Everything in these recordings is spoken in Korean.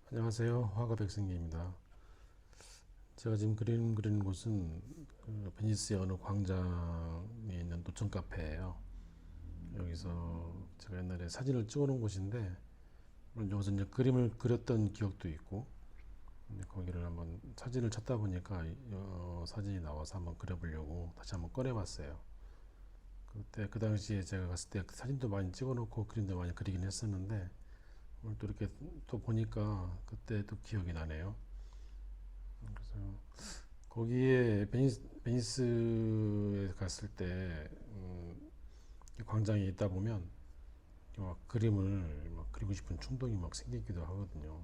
안녕하세요. 화가백승기입니다. 제가 지금 그리는 곳은 그 베니스의 어느 광장에 있는 노천 카페예요. 여기서 제가 옛날에 사진을 찍어놓은 곳인데, 물론 여기서 이제 그림을 그렸던 기억도 있고, 이제 거기를 한번 사진을 찾다 보니까 사진이 나와서 한번 그려보려고 다시 한번 꺼내봤어요. 그때 그 당시에 제가 갔을 때 사진도 많이 찍어놓고 그림도 많이 그리긴 했었는데, 오늘 또 이렇게 또 보니까 그때 또 기억이 나네요. 그래서 거기에 베니스에 갔을 때 광장에 있다 보면 막 그림을 막 그리고 싶은 충동이 막 생기기도 하거든요.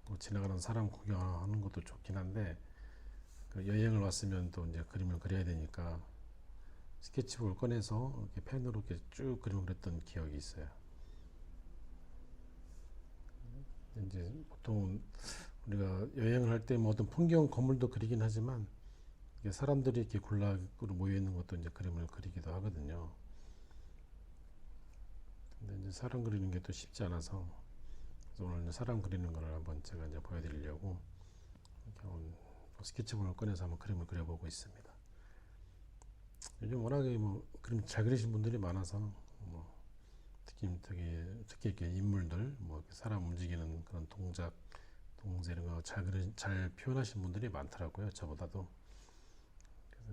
뭐 지나가는 사람 구경하는 것도 좋긴 한데 그 여행을 왔으면 또 이제 그림을 그려야 되니까 스케치북을 꺼내서 이렇게 펜으로 이렇게 쭉 그림을 그렸던 기억이 있어요. 이제 보통 우리가 여행을 할 때 뭐 어떤 풍경 건물도 그리긴 하지만 이게 사람들이 이렇게 군락으로 모여 있는 것도 이제 그림을 그리기도 하거든요. 근데 이제 사람 그리는 게 또 쉽지 않아서 그래서 오늘 이제 사람 그리는 거를 한번 제가 이제 보여드리려고 이렇게 오늘 스케치북을 꺼내서 한번 그림을 그려보고 있습니다. 요즘 워낙에 뭐 그림 잘 그리신 분들이 많아서 뭐 특히 이렇게 인물들 뭐 이렇게 사람 움직이는 그런 동작 동작 이런 거 잘 표현하시는 분들이 많더라고요. 저보다도. 그래서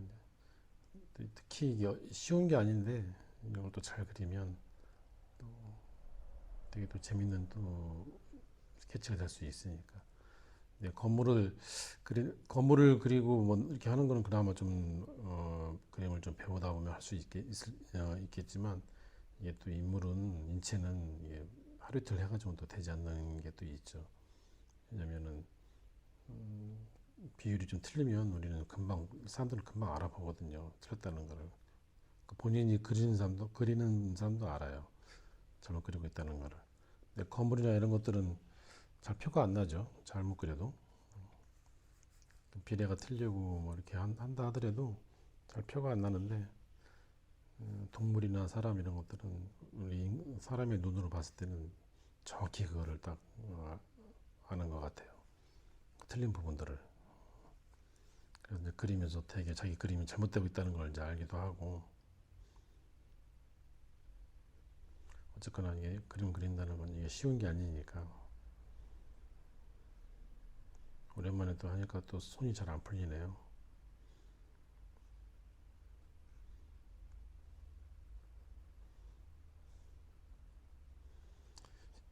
이제 특히 이게 쉬운 게 아닌데 이걸 또 잘 그리면 되게 또 재밌는 또 스케치가 될 수 있으니까. 네, 건물을 그리고 뭐 이렇게 하는 거는 그나마 좀 그림을 좀 배우다 보면 할 수 있겠지만 이게 또 인체는 이게 하루 이틀 해가지고 또 되지 않는 게 또 있죠. 왜냐면은 비율이 좀 틀리면 우리는 금방 사람들은 금방 알아보거든요. 틀렸다는 거를. 본인이 그리는 사람도 알아요. 잘못 그리고 있다는 거를. 근데 건물이나 이런 것들은 잘 표가 안 나죠. 잘못 그려도. 비례가 틀리고 뭐 이렇게 한다 하더라도 잘 표가 안 나는데 동물이나 사람 이런 것들은 우리 사람의 눈으로 봤을 때는 정확히 그거를 딱 아는 것 같아요. 틀린 부분들을. 그래서 이제 그리면서 되게 자기 그림이 잘못되고 있다는 걸 이제 알기도 하고 어쨌거나 이게 그림 그린다는 건 이게 쉬운 게 아니니까 오랜만에 또 하니까 또 손이 잘 안 풀리네요.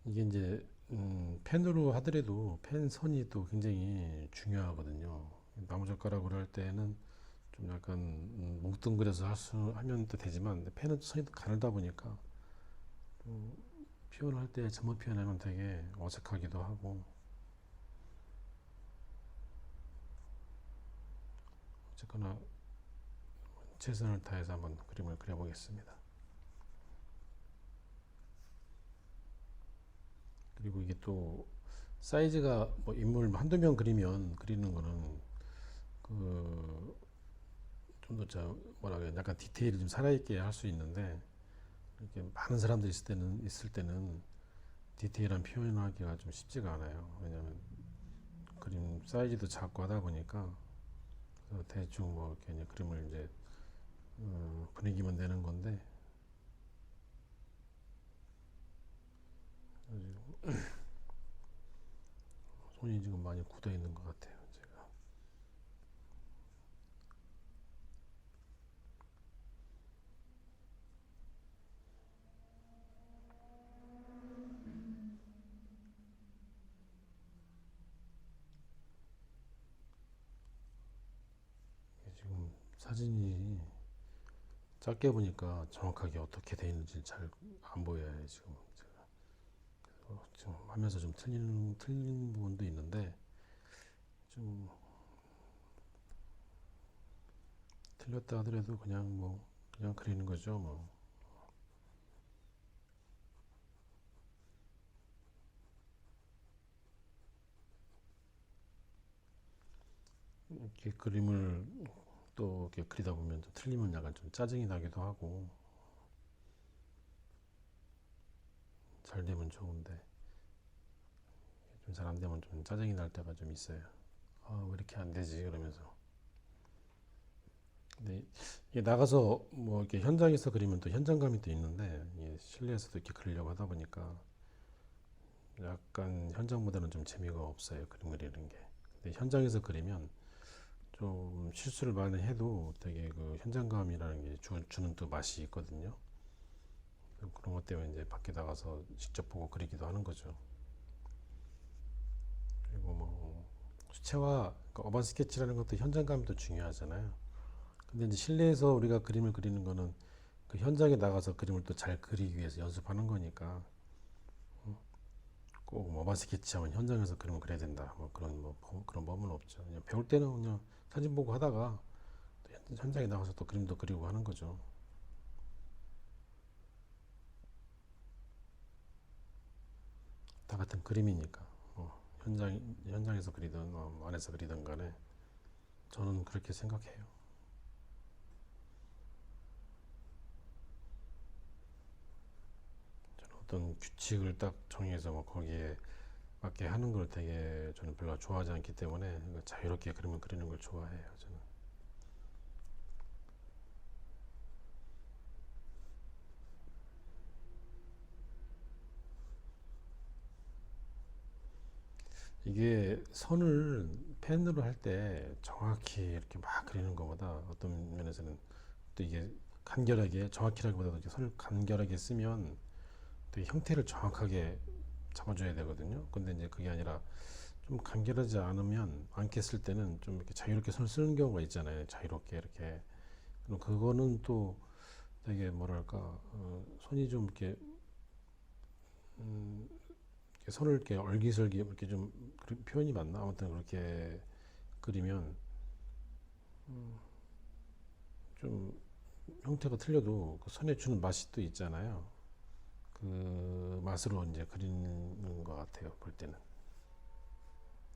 이게 이제 펜으로 하더라도 펜 선이 또 굉장히 중요하거든요. 나무젓가락으로 할 때는 좀 약간 뭉뚱그려서 하면 또 되지만 펜은 선이 가늘다 보니까 표현할 때 잘못 표현하면 되게 어색하기도 하고 어쨌거나 최선을 다해서 한번 그림을 그려보겠습니다. 그리고 이게 또 사이즈가 뭐 인물 한두 명 그리면 그리는 거는 그 좀 더 뭐라 그래 약간 디테일이 좀 살아있게 할 수 있는데 이렇게 많은 사람들이 있을 때는 디테일한 표현하기가 좀 쉽지가 않아요. 왜냐하면 그림 사이즈도 작고 하다 보니까 대충 뭐 이렇게 이제 그림을 이제 분위기만 내는 건데 손이 지금 많이 굳어 있는 것 같아요. 제가 지금 사진이 짧게 보니까 정확하게 어떻게 돼 있는지 잘 안 보여요. 지금 제가 지금 하면서 좀 틀린 부분도 있는데 좀 틀렸다 하더라도 그냥 그리는 거죠. 뭐 이렇게 그림을 또 이렇게 그리다 보면 좀 틀리면 약간 좀 짜증이 나기도 하고 잘 되면 좋은데 좀 잘 안 되면 좀 짜증이 날 때가 좀 있어요. 아, 왜 이렇게 안 되지? 그러면서. 근데 이게 나가서 뭐 이렇게 현장에서 그리면 또 현장감이 또 있는데 이게 실내에서도 이렇게 그리려고 하다 보니까 약간 현장보다는 좀 재미가 없어요. 그림 그리는 게. 근데 현장에서 그리면 좀 실수를 많이 해도 되게 그 현장감이라는 게 주는 또 맛이 있거든요. 그런 것 때문에 이제 밖에 나가서 직접 보고 그리기도 하는 거죠. 그리고 뭐 수채화, 그러니까 어반 스케치라는 것도 현장감도 중요하잖아요. 근데 이제 실내에서 우리가 그림을 그리는 거는 그 현장에 나가서 그림을 또 잘 그리기 위해서 연습하는 거니까 꼭 어반 스케치하면 현장에서 그림을 그려야 된다. 뭐 그런 그런 법은 없죠. 그냥 배울 때는 그냥 사진 보고 하다가 현장에 나가서 또 그림도 그리고 하는 거죠. 다 같은 그림이니까. 현장에서 그리든 안에서 그리든 간에 저는 그렇게 생각해요. 저는 어떤 규칙을 딱 정해서 뭐 거기에 맞게 하는 걸 되게 저는 별로 좋아하지 않기 때문에 자유롭게 그림을 그리는 걸 좋아해요. 저는. 이게 선을 펜으로 할 때 정확히 이렇게 막 그리는 것보다 어떤 면에서는 또 이게 간결하게 정확히라기보다도 이렇게 선을 간결하게 쓰면 되게 형태를 정확하게 잡아줘야 되거든요. 근데 이제 그게 아니라 좀 간결하지 않으면 않게 쓸 때는 좀 이렇게 자유롭게 선을 쓰는 경우가 있잖아요. 자유롭게 이렇게. 그럼 그거는 또 되게 뭐랄까 손이 좀 이렇게, 음, 이렇게 선을 이렇게 얼기설기 이렇게 좀 표현이 맞나? 아무튼 그렇게 그리면 좀 형태가 틀려도 그 선에 주는 맛이 또 있잖아요. 그 맛으로 이제 그리는 것 같아요. 볼 때는.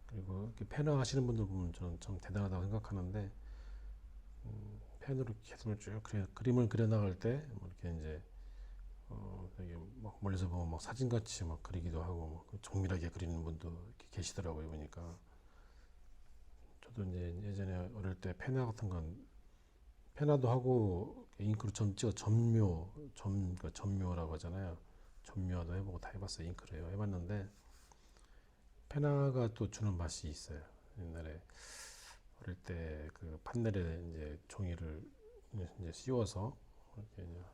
그리고 이렇게 펜화 하시는 분들 보면 저는 참 대단하다고 생각하는데 펜으로 계속 쭉 그림을 그려나갈 때뭐 이렇게 이제 되게 막 멀리서 보면 막 사진같이 막 그리기도 하고 막 정밀하게 그리는 분도 이렇게 계시더라고요. 보니까 저도 이제 예전에 어릴 때 펜화 같은 건 펜화도 하고 잉크로 점 찍어 그러니까 점묘라고 하잖아요. 점묘도 해보고 다 해봤어요. 잉크로요. 해봤는데 펜화가 또 주는 맛이 있어요. 옛날에 어릴 때 그 판넬에 이제 종이를 이제 씌워서 이렇게 이제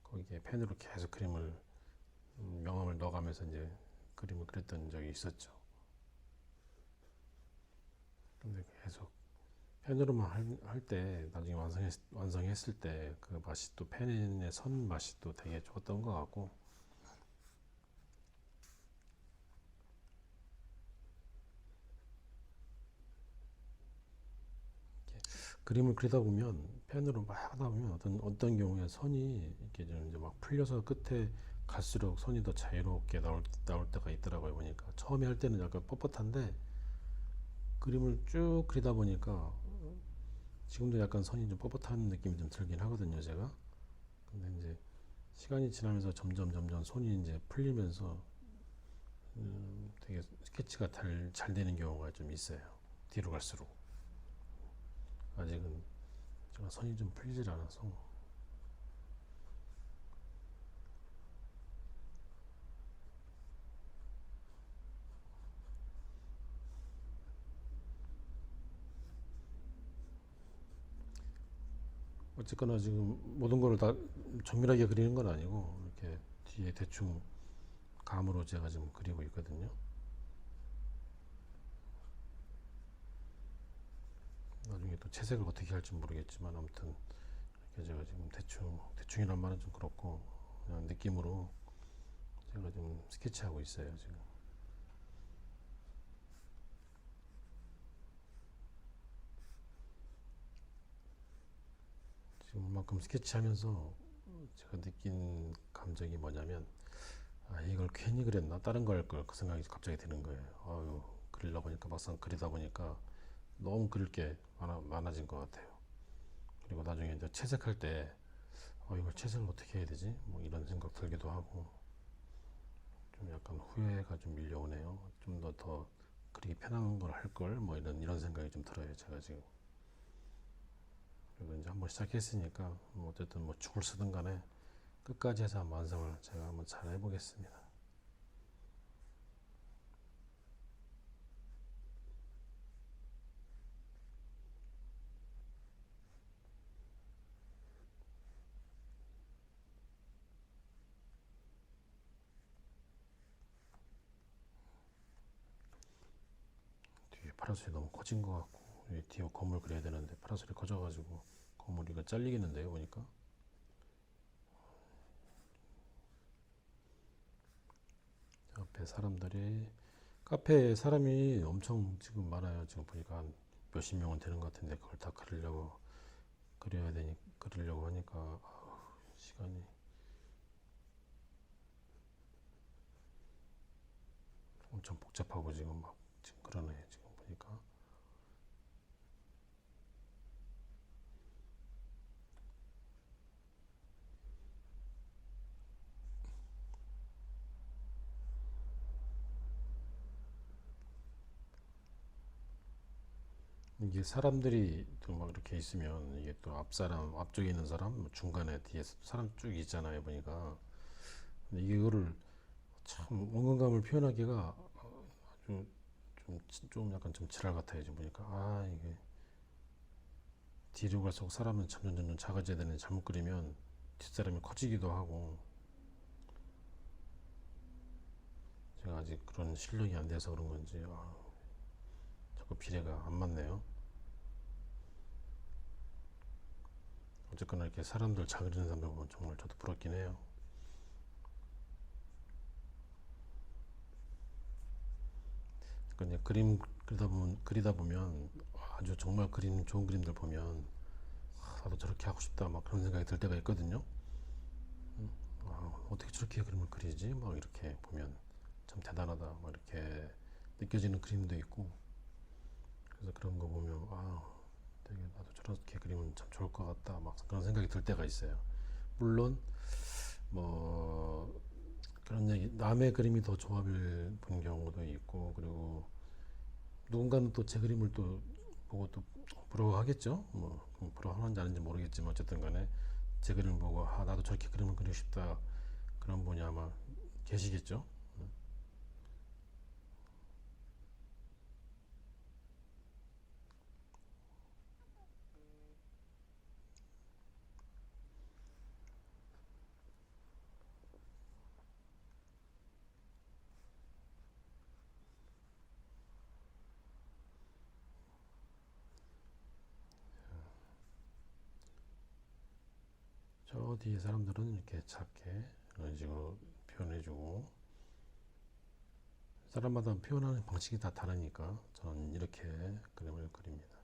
거기에 펜으로 계속 그림을 명암을 넣어가면서 이제 그림을 그렸던 적이 있었죠. 근데 계속 펜으로만 할 때 나중에 완성했을 때 그 맛이 또 펜의 선 맛이 또 되게 좋았던 것 같고 그림을 그리다 보면 펜으로 막 하다 보면 어떤 경우에 선이 이렇게 좀 이제 막 풀려서 끝에 갈수록 선이 더 자유롭게 나올 때가 있더라고요. 보니까 처음에 할 때는 약간 뻣뻣한데 그림을 쭉 그리다 보니까 지금도 약간 선이 좀 뻣뻣한 느낌이 좀 들긴 하거든요, 제가. 근데 이제 시간이 지나면서 점점 손이 이제 풀리면서 되게 스케치가 잘 되는 경우가 좀 있어요. 뒤로 갈수록. 아직은 제가 선이 좀 풀리질 않아서. 어쨌거나 지금 모든 걸 다 정밀하게 그리는 건 아니고 이렇게 뒤에 대충 감으로 제가 지금 그리고 있거든요. 나중에 또 채색을 어떻게 할지 모르겠지만 아무튼 이렇게 제가 지금 대충이란 말은 좀 그렇고 그냥 느낌으로 제가 좀 스케치하고 있어요 지금. 지금 이만큼 스케치하면서 제가 느낀 감정이 뭐냐면 이걸 괜히 그렸나 다른 거 할 걸 그 생각이 갑자기 드는 거예요. 그리다 보니까 막상 그리다 보니까 너무 그릴 게 많아진 것 같아요. 그리고 나중에 이제 채색할 때 이걸 채색을 어떻게 해야 되지? 뭐 이런 생각 들기도 하고 좀 약간 후회가 좀 밀려오네요. 좀 좀 더 그리기 편한 걸 할 걸 뭐 이런 생각이 좀 들어요. 제가 지금. 그리고 이제 한번 시작했으니까 뭐 어쨌든 뭐 죽을 쓰든 간에 끝까지 해서 한번 완성을 제가 한번 잘 해보겠습니다. 뒤에 파라솔이 너무 커진 것 같고 뒤에 건물 그려야 되는데 파라솔이 커져가지고 건물이 잘리겠는데요 보니까. 옆에 사람들이 카페에 사람이 엄청 지금 많아요. 지금 보니까 한 몇십 명은 되는 것 같은데 그걸 다 그리려고 하니까 시간이 엄청 복잡하고 지금 그러네 지금 보니까. 이게 사람들이 또 막 이렇게 있으면 이게 또 앞쪽에 있는 사람 뭐 중간에 뒤에서 사람 쭉 있잖아요 보니까. 근데 이거를 참 원근감을 표현하기가 아주 좀 약간 좀 지랄 같아요 지금 보니까. 이게 뒤로 갈수록 사람은 점점 작아져야 되는데 잘못 그리면 뒷사람이 커지기도 하고. 제가 아직 그런 실력이 안 돼서 그런 건지 자꾸 비례가 안 맞네요. 어쨌거나 이렇게 사람들 잘 그리는 사람들 보면 정말 저도 부럽긴 해요. 그러니까 그림 그리다 보면 아주 정말 좋은 그림들 보면 나도 저렇게 하고 싶다 막 그런 생각이 들 때가 있거든요. 어떻게 저렇게 그림을 그리지? 막 이렇게 보면 참 대단하다 막 이렇게 느껴지는 그림도 있고. 그래서 그런 거 보면 되게 나도 저렇게 그리면 참 좋을 것 같다 막 그런 생각이 들 때가 있어요. 물론 뭐 그런 얘기 남의 그림이 더 좋아 보이는 경우도 있고, 그리고 누군가는 또 제 그림을 또 보고 또 부러워하겠죠. 뭐 부러워하는지 아닌지 모르겠지만 어쨌든 간에 제 그림을 보고 나도 저렇게 그림을 그리고 싶다 그런 분이 아마 계시겠죠. 저 뒤에 사람들은 이렇게 작게 이런 식으로 표현해주고, 사람마다 표현하는 방식이 다 다르니까 저는 이렇게 그림을 그립니다.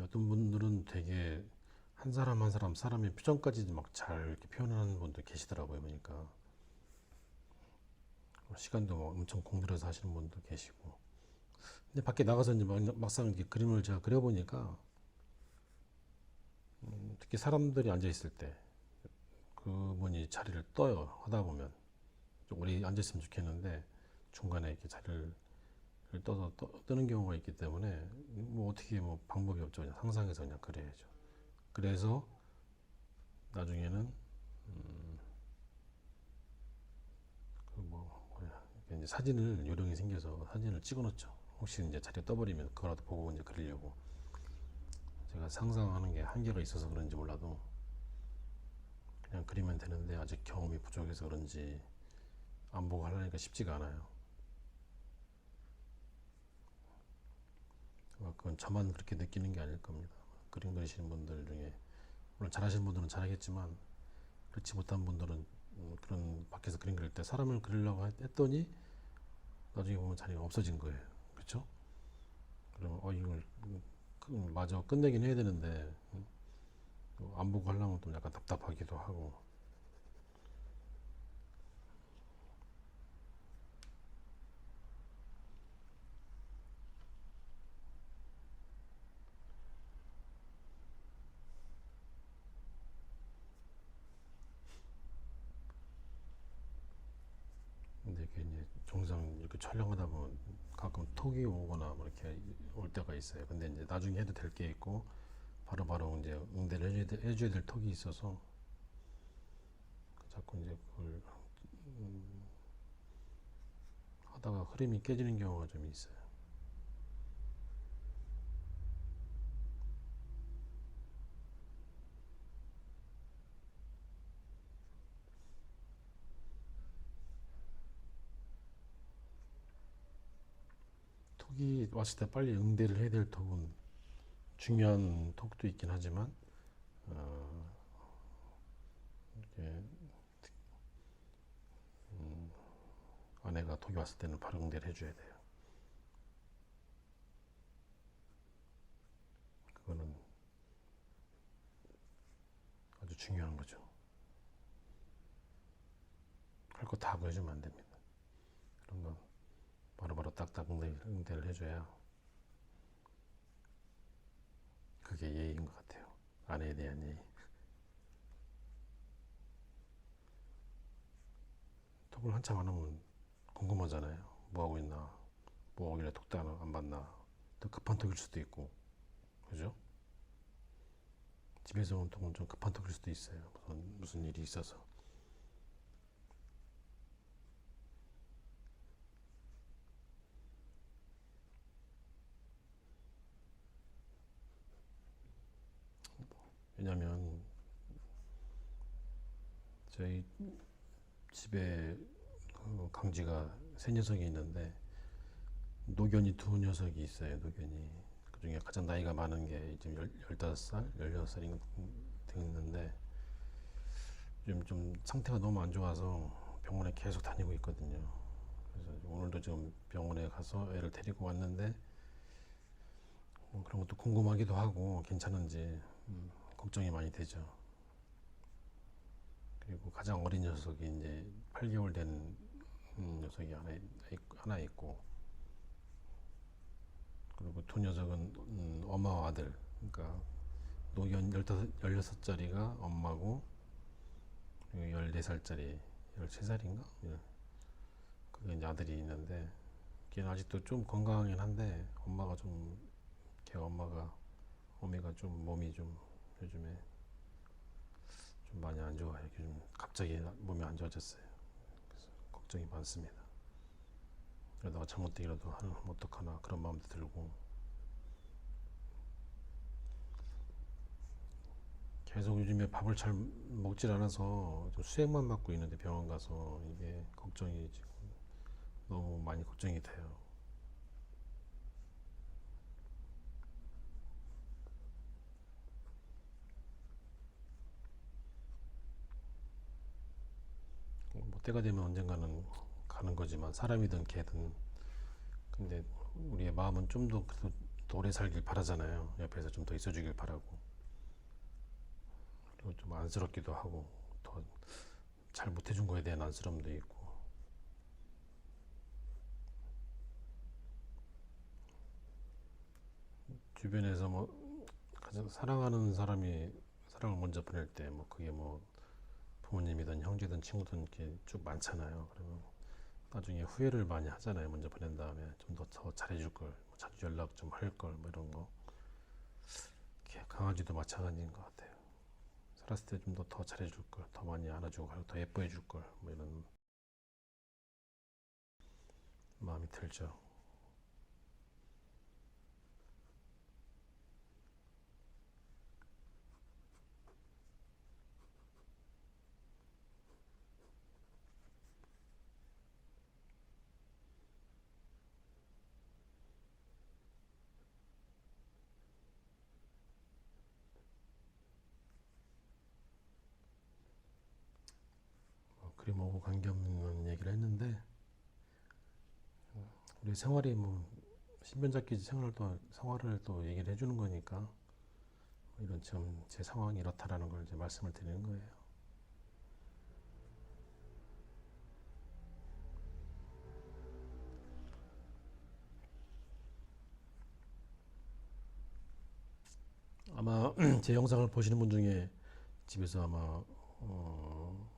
어떤 분들은 되게 한 사람 한 사람 사람의 표정까지도 막 잘 이렇게 표현하는 분도 계시더라고요 보니까. 시간도 막 엄청 공들여서 하시는 분도 계시고. 근데 밖에 나가서 이제 막상 이렇게 그림을 제가 그려보니까 특히 사람들이 앉아 있을 때 그분이 자리를 떠요. 하다 보면 좀 오래 앉아 있으면 좋겠는데 중간에 이렇게 자리를 떠서 뜨는 경우가 있기 때문에 뭐 어떻게 뭐 방법이 없죠. 그냥 상상해서 그냥 그려야죠. 그래서 나중에는 이제 사진을 요령이 생겨서 사진을 찍어놓죠. 혹시 이제 자리가 떠버리면 그거라도 보고 이제 그리려고. 제가 상상하는 게 한계가 있어서 그런지 몰라도 그냥 그리면 되는데 아직 경험이 부족해서 그런지 안 보고 하려니까 쉽지가 않아요. 그건 저만 그렇게 느끼는 게 아닐 겁니다. 그림 그리시는 분들 중에 물론 잘하시는 분들은 잘하겠지만 그렇지 못한 분들은 그런 밖에서 그림 그릴 때 사람을 그리려고 했더니 나중에 보면 자리가 없어진 거예요. 그렇죠? 그러면 이걸 마저 끝내긴 해야 되는데 안 보고 하려면 또 약간 답답하기도 하고. 근데 이게 이제 종상 이렇게 촬영하다 보면 가끔 톡이 오거나 뭐 이렇게 올 때가 있어요. 근데 이제 나중에 해도 될 게 있고 바로바로 이제 응대를 해줘야 될 톡이 있어서 자꾸 이제 그걸 하다가 흐름이 깨지는 경우가 좀 있어요. 톡이 왔을 때 빨리 응대를 해야 될 톡은 중요한 톡도 있긴 하지만 어, 이게 아내가 톡이 왔을 때는 바로 응대를 해줘야 돼요. 그거는 아주 중요한 거죠. 할 거 다 보여주면 안 됩니다. 그런 건 바로바로 딱딱 응대를 해줘야 그게 예의인 것 같아요. 아내에 대한 예의. 톡을 한참 안 하면 궁금하잖아요. 뭐 하고 있나, 뭐 하길래 톡도 안 받나. 또 급한 톡일 수도 있고, 그죠? 집에서 온 톡은 좀 급한 톡일 수도 있어요. 무슨 일이 있어서. 왜냐면 저희 집에 강쥐가 세 녀석이 있는데 노견이 두 녀석이 있어요. 노견이 그 중에 가장 나이가 많은 게 지금 15살, 16살이 됐는데 요즘 좀 상태가 너무 안 좋아서 병원에 계속 다니고 있거든요. 그래서 오늘도 지금 병원에 가서 애를 데리고 왔는데 뭐 그런 것도 궁금하기도 하고 괜찮은지 걱정이 많이 되죠. 그리고 가장 어린 녀석이 이제 8개월 된 녀석이 하나 있고, 그리고 두 녀석은 엄마와 아들, 그러니까 노견 16살짜리가 엄마고 14살짜리 13살인가? 그게 이제 아들이 있는데 걔는 아직도 좀 건강하긴 한데 걔 어미가 좀 몸이 좀 요즘에 좀 많이 안 좋아요. 요즘 갑자기 몸이 안 좋아졌어요. 그래서 걱정이 많습니다. 그러다가 잘못되기라도 하면 어떡하나 그런 마음도 들고 계속 요즘에 밥을 잘 먹질 않아서 수액만 맞고 있는데 병원 가서 이게 걱정이 지금 너무 많이 걱정이 돼요. 뭐 때가 되면 언젠가는 가는 거지만 사람이든 개든 근데 우리의 마음은 좀 더 그래도 더 오래 살길 바라잖아요. 옆에서 좀 더 있어주길 바라고 그리고 좀 안쓰럽기도 하고 더 잘 못해준 거에 대한 안쓰러움도 있고 주변에서 뭐 가장 사랑하는 사람이 사랑을 먼저 보낼 때 뭐 그게 뭐 부모님이든 형제든 친구든 이렇게 쭉 많잖아요. 그러면 나중에 후회를 많이 하잖아요. 먼저 보낸 다음에 좀 더 잘해줄 걸, 뭐 자주 연락 좀 할 걸, 뭐 이런 거. 강아지도 마찬가지인 것 같아요. 살았을 때 좀 더 잘해줄 걸, 더 많이 안아주고 더 예뻐해줄 걸, 뭐 이런 마음이 들죠. 그림 오고 관계없는 얘기를 했는데 우리 생활이 뭐 신변잡기 생활을 또 얘기를 해주는 거니까 이런 지금 제 상황이 이렇다라는 걸 이제 말씀을 드리는 거예요. 아마 제 영상을 보시는 분 중에 집에서 아마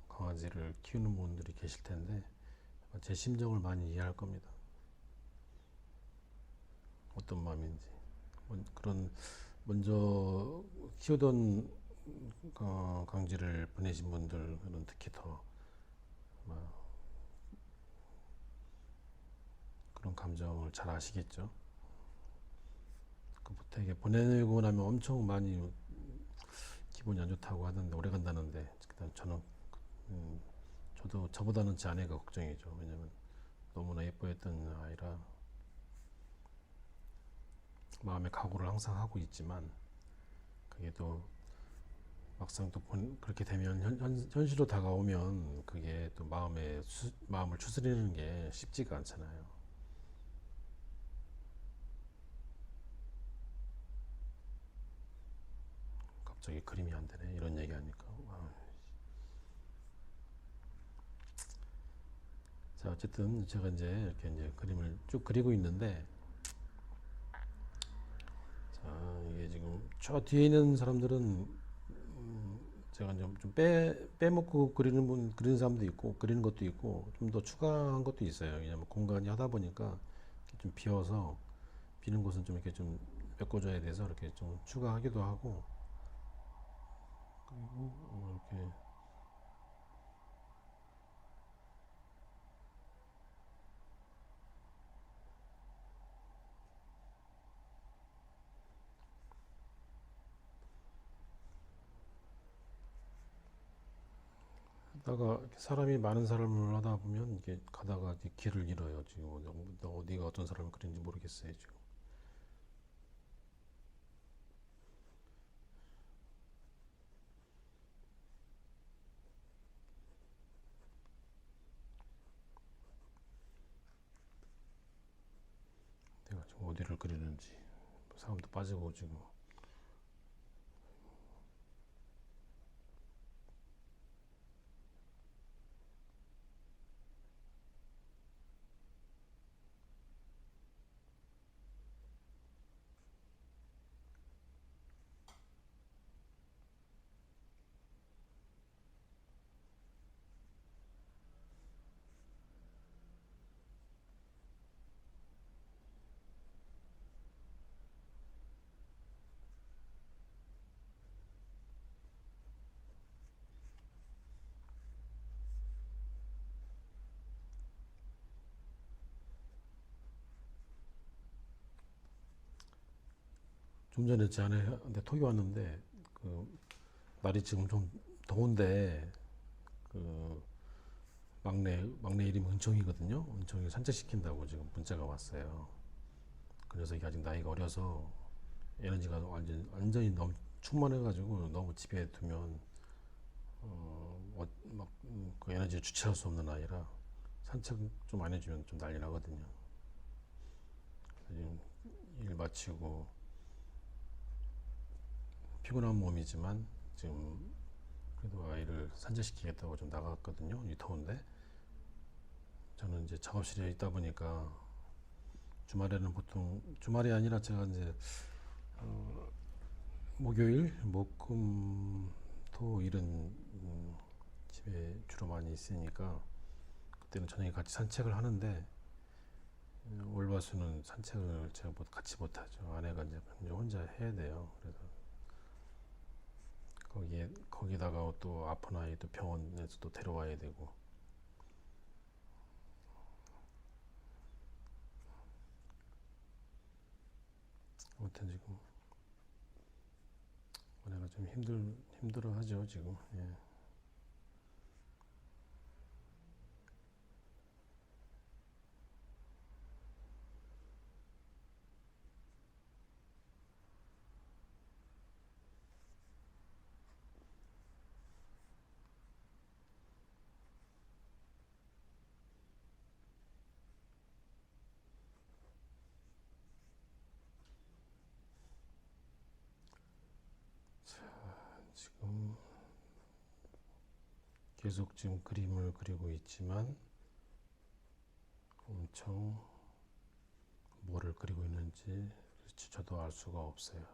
강아지를 키우는 분들이 계실 텐데 제 심정을 많이 이해할 겁니다. 어떤 마음인지. 그런 먼저 키우던 강쥐를 보내신 분들은 특히 더 그런 감정을 잘 아시겠죠. 되게 보내고 나면 엄청 많이 기분이 안 좋다고 하던데, 오래 간다는데, 일단 저는 저도 저보다는 제 아내가 걱정이죠. 왜냐면 너무나 예뻐했던 아이라 마음의 각오를 항상 하고 있지만, 그게 또 막상 또 그렇게 되면 현실로 다가오면 그게 또 마음을 추스리는 게 쉽지가 않잖아요. 갑자기 그림이 안 되네, 이런 얘기 하니까. 자, 어쨌든 제가 이제 이렇게 이제 그림을 쭉 그리고 있는데, 자, 이게 지금 저 뒤에 있는 사람들은 제가 좀 빼먹고 그리는 사람도 있고, 그리는 것도 있고, 좀 더 추가한 것도 있어요. 왜냐면 공간이 하다 보니까 좀 비어서, 비는 곳은 좀 이렇게 좀 메꿔줘야 돼서 이렇게 좀 추가하기도 하고, 그리고 이렇게 하다가 사람이 많은 사람을 하다 보면 이게 가다가 이렇게 길을 잃어요. 지금 어디가 어떤 사람을 그린지 모르겠어요. 지금 내가 지금 어디를 그리는지 사람도 빠지고 지금. 좀 전에 제 아내한테 톡이 왔는데, 그 날이 지금 좀 더운데 그 막내 이름이 은총이거든요. 은총이 산책시킨다고 지금 문자가 왔어요. 그 녀석이 아직 나이가 어려서 에너지가 완전히 너무 충만해가지고 너무 집에 두면 막그 에너지를 주체할 수 없는 아이라 산책 좀 안 해주면 좀 난리 나거든요. 지금 일 마치고 피곤한 몸이지만 지금 그래도 아이를 산책시키겠다고 좀 나갔거든요. 이 더운데 저는 이제 작업실에 있다 보니까 주말에는 보통, 주말이 아니라 제가 이제 목요일, 목, 금, 토, 일은 집에 주로 많이 있으니까 그때는 저녁에 같이 산책을 하는데, 월화수는 산책을 제가 같이 못하죠. 아내가 이제 혼자 해야 돼요. 그래서 거기다가 또 아픈 아이 또 병원에서 또 데려와야 되고. 아무튼 지금 아내가 좀 힘들어 하죠, 지금. 예. 지금 계속 지금 그림을 그리고 있지만 엄청 뭐를 그리고 있는지 저도 알 수가 없어요.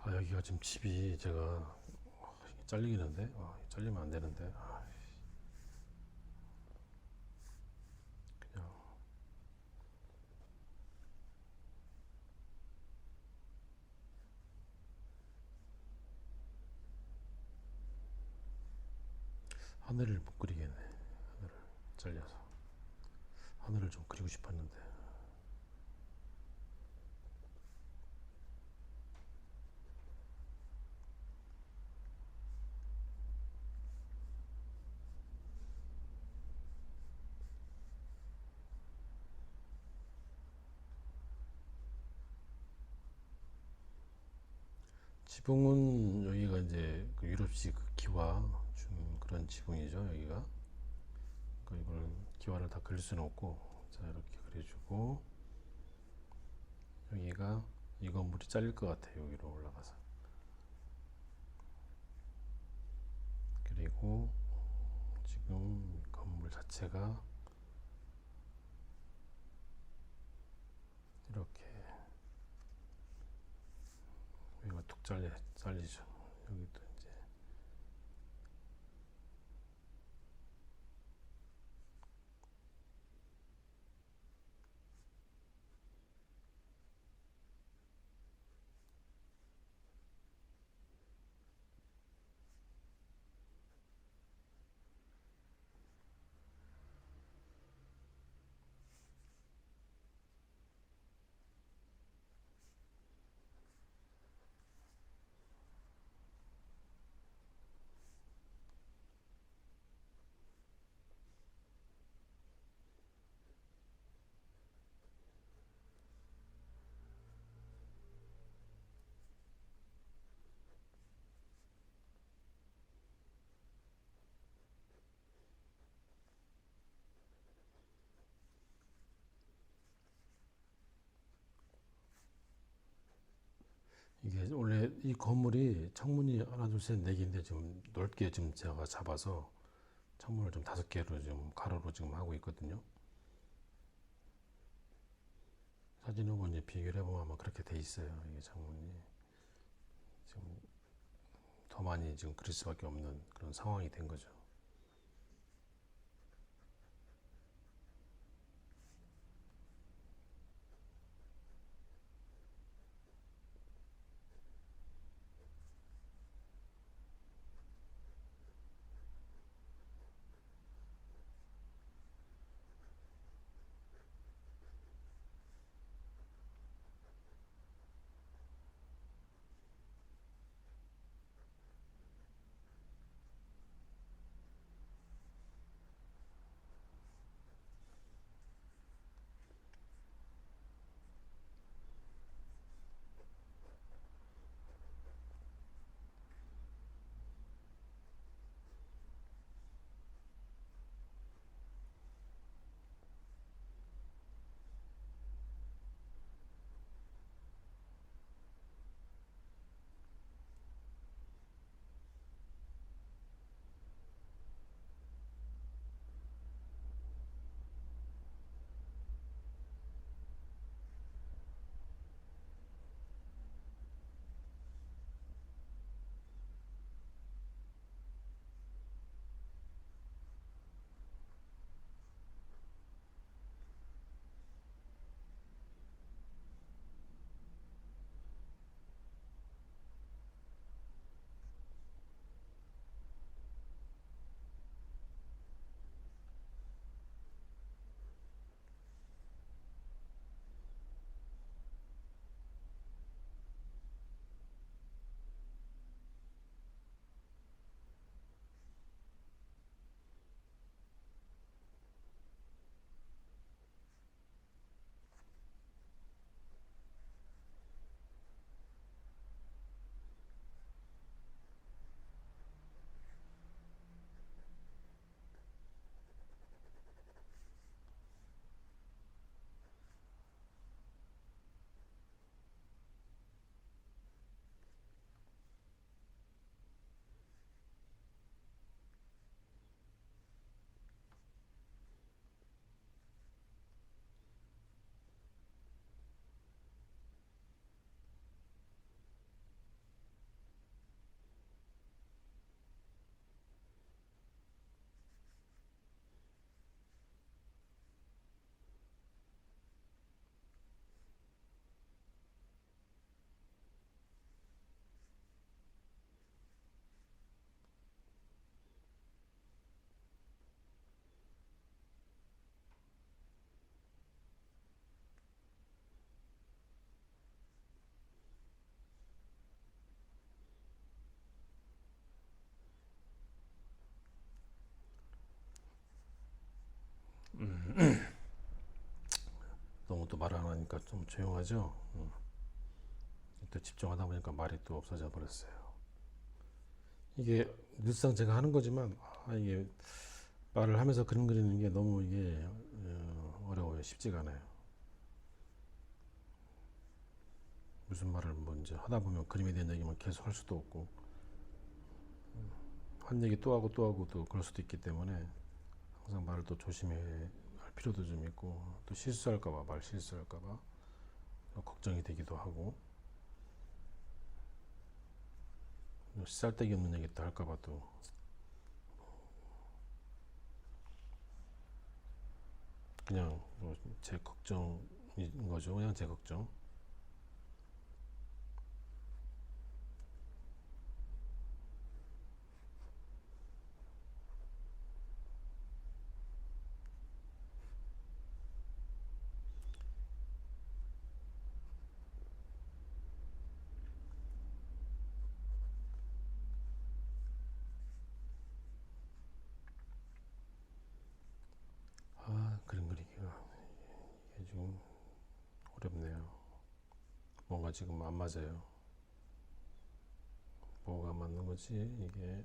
여기가 지금 집이 제가 이게 잘리겠는데? 잘리면 안 되는데. 그냥 하늘을 못 그리겠네. 하늘을 잘려서 하늘을 좀 그리고 싶었는데. 지붕은 여기가 이제 그 유럽식 그 기와 준 그런 지붕이죠. 여기가. 그러니까 이걸 기와를 다 그릴 수는 없고, 자 이렇게 그려주고, 여기가 이 건물이 잘릴 것 같아요. 여기로 올라가서. 그리고 지금 건물 자체가 이렇게 여기가 툭 잘리죠. 여기도 이제 이게 원래 이 건물이 창문이 하나 둘셋네 개인데 지금 넓게 지금 제가 잡아서 창문을 좀 다섯 개로 지금 가로로 지금 하고 있거든요. 사진하고 이제 비교를 해보면 아마 그렇게 돼 있어요. 이게 창문이 지금 더 많이 지금 그릴 수밖에 없는 그런 상황이 된 거죠. 보니까 좀 조용하죠. 또 집중하다 보니까 말이 또 없어져 버렸어요. 이게 늘상 제가 하는 거지만 이게 말을 하면서 그림 그리는 게 너무 이게 어려워요. 쉽지가 않아요. 무슨 말을 먼저 하다 보면 그림에 대한 얘기만 계속 할 수도 없고 한 얘기 또 하고 또 하고 또 그럴 수도 있기 때문에 항상 말을 또 조심해야 할 필요도 좀 있고 또 실수할까봐 말 실수할까봐 걱정이 되기도 하고 쓸데기 없는 얘기 또 할까봐 또 그냥 제 걱정인 거죠. 그냥 제 걱정. 그림 그리기가 이게 좀 어렵네요. 뭔가 지금 안 맞아요. 뭐가 맞는 거지 이게.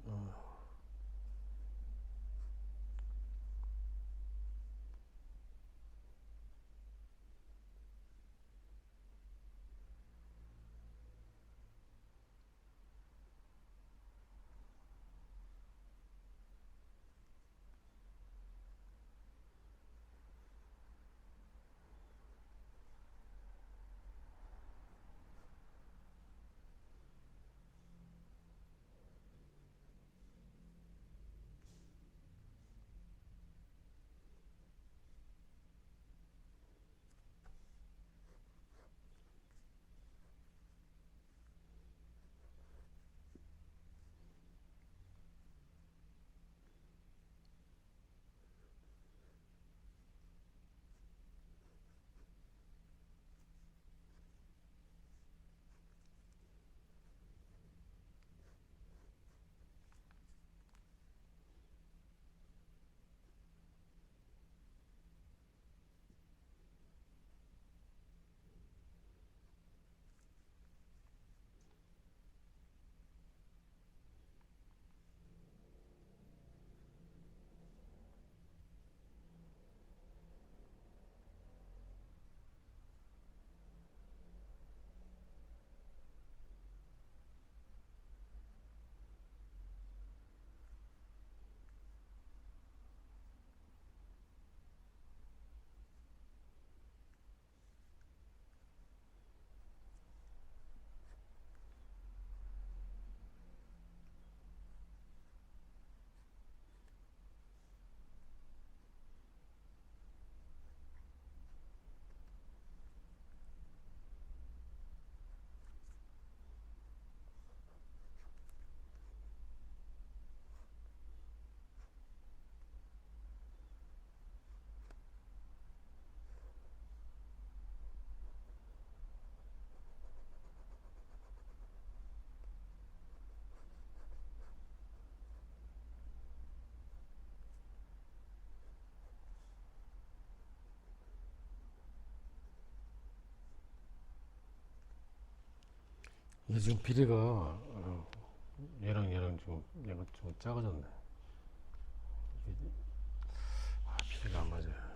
이게 지금 비례가 얘랑 좀 얘가 좀 작아졌네. 비례가 안 맞아요.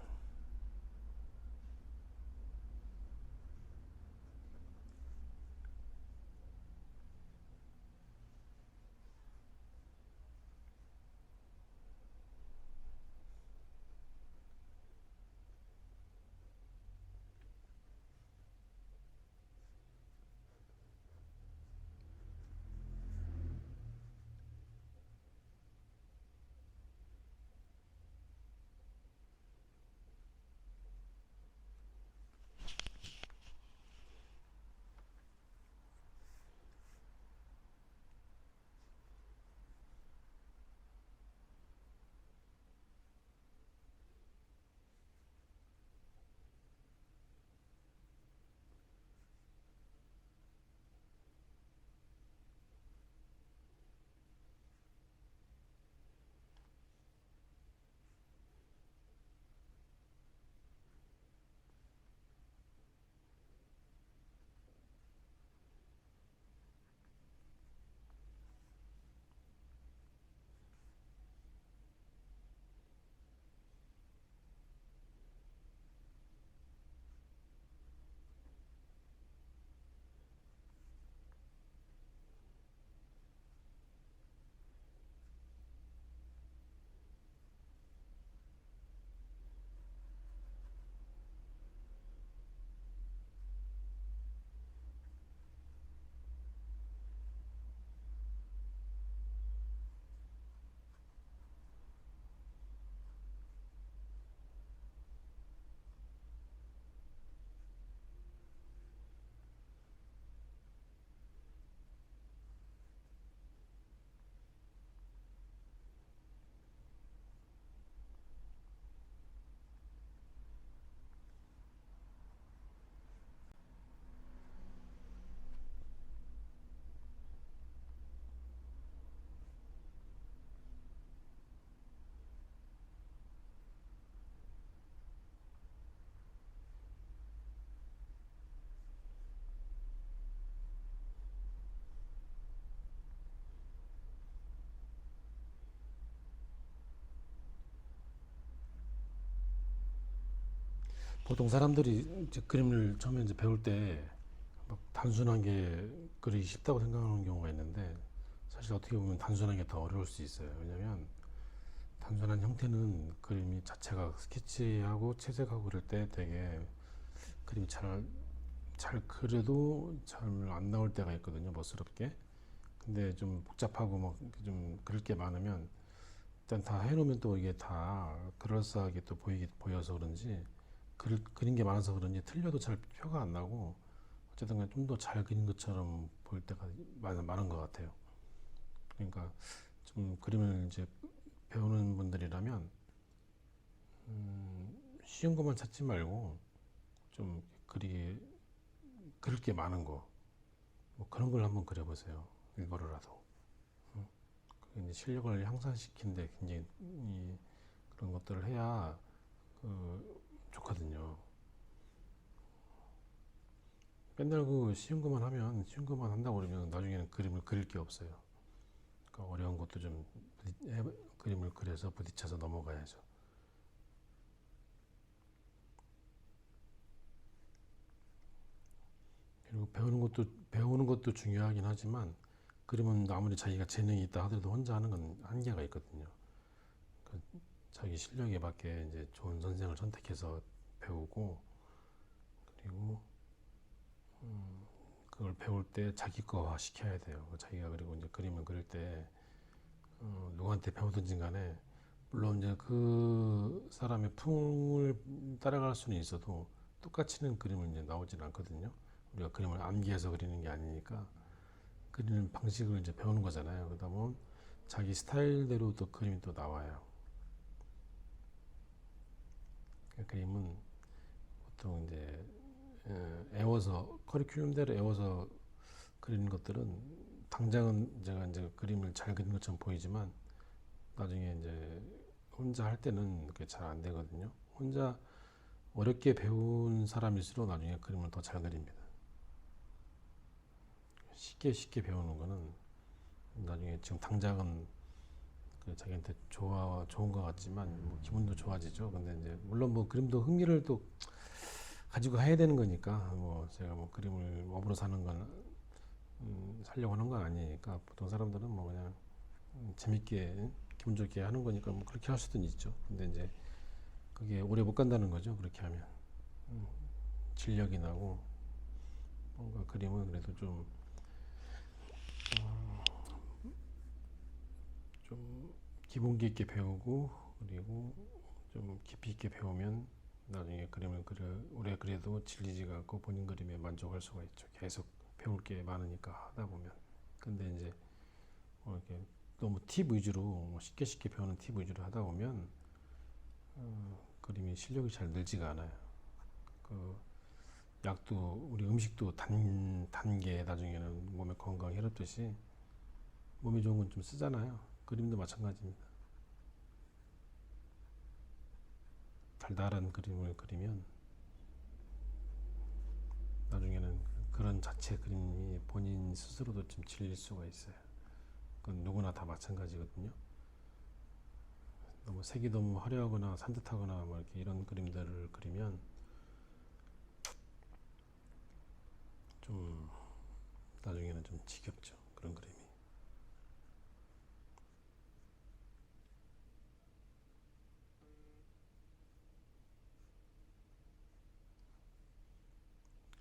보통 사람들이 이제 그림을 처음에 이제 배울 때 막 단순한 게 그리기 쉽다고 생각하는 경우가 있는데 사실 어떻게 보면 단순한 게 더 어려울 수 있어요. 왜냐면 단순한 형태는 그림이 자체가 스케치하고 채색하고 그럴 때 되게 그림이 잘 그려도 잘 안 나올 때가 있거든요. 멋스럽게. 근데 좀 복잡하고 막 좀 그릴 게 많으면 일단 다 해놓으면 또 이게 다 그럴싸하게 또 보여서 그런지 그린 게 많아서 그런지 틀려도 잘 표가 안 나고 어쨌든 간에 좀 더 잘 그린 것처럼 보일 때가 많은 것 같아요. 그러니까 좀 그림을 이제 배우는 분들이라면 쉬운 것만 찾지 말고 좀 그릴 게 많은 거 뭐 그런 걸 한번 그려보세요. 일부러라도. 그게 이제 실력을 향상시키는데 굉장히 그런 것들을 해야 좋거든요. 맨날 그 쉬운 것만 한다고 그러면 나중에는 그림을 그릴 게 없어요. 그러니까 어려운 것도 좀 그림을 그려서 부딪혀서 넘어가야죠. 그리고 배우는 것도 중요하긴 하지만 그림은 아무리 자기가 재능이 있다 하더라도 혼자 하는 건 한계가 있거든요. 그 자기 실력에 맞게 이제 좋은 선생을 선택해서 배우고 그리고 그걸 배울 때 자기 거화 시켜야 돼요. 자기가 그리고 이제 그림을 그릴 때 누구한테 배우든지 간에 물론 이제 그 사람의 풍을 따라갈 수는 있어도 똑같이는 그림을 이제 나오진 않거든요. 우리가 그림을 암기해서 그리는 게 아니니까 그리는 방식을 이제 배우는 거잖아요. 그러다 보면 자기 스타일대로 또 그림이 또 나와요. 그림은 보통 이제 애워서 커리큘럼대로 애워서 그리는 것들은 당장은 제가 이제 그림을 잘 그린 것처럼 보이지만 나중에 이제 혼자 할 때는 그게 잘 안 되거든요. 혼자 어렵게 배운 사람일수록 나중에 그림을 더 잘 그립니다. 쉽게 배우는 거는 나중에 지금 당장은 그 자기한테 좋은 것 같지만 뭐 기분도 좋아지죠. 근데 이제 물론 뭐 그림도 흥미를 또 가지고 해야 되는 거니까 뭐 제가 뭐 그림을 업으로 사는 건 살려고 하는 건 아니니까 보통 사람들은 뭐 그냥 재밌게 기분 좋게 하는 거니까 뭐 그렇게 할 수도 있죠. 근데 이제 그게 오래 못 간다는 거죠. 그렇게 하면 진력이 나고 뭔가 그림은 그래도 좀 기본기 있게 배우고 그리고 좀 깊이 있게 배우면 나중에 그림을 오래 그려도 질리지가 않고 본인 그림에 만족할 수가 있죠. 계속 배울 게 많으니까 하다 보면. 근데 이제 뭐 이렇게 너무 팁 위주로 뭐 쉽게 배우는 팁 위주로 하다 보면 그림이 실력이 잘 늘지가 않아요. 그 약도 우리 음식도 단게 나중에는 몸에 건강 해롭듯이 몸에 좋은 건 좀 쓰잖아요. 그림도 마찬가지입니다. 달달한 그림을 그리면 나중에는 그런 자체 그림이 본인 스스로도 좀 질릴 수가 있어요. 그건 누구나 다 마찬가지거든요. 너무 색이 너무 화려하거나 산뜻하거나 뭐 이렇게 이런 그림들을 그리면 좀 나중에는 좀 지겹죠. 그런 그림이.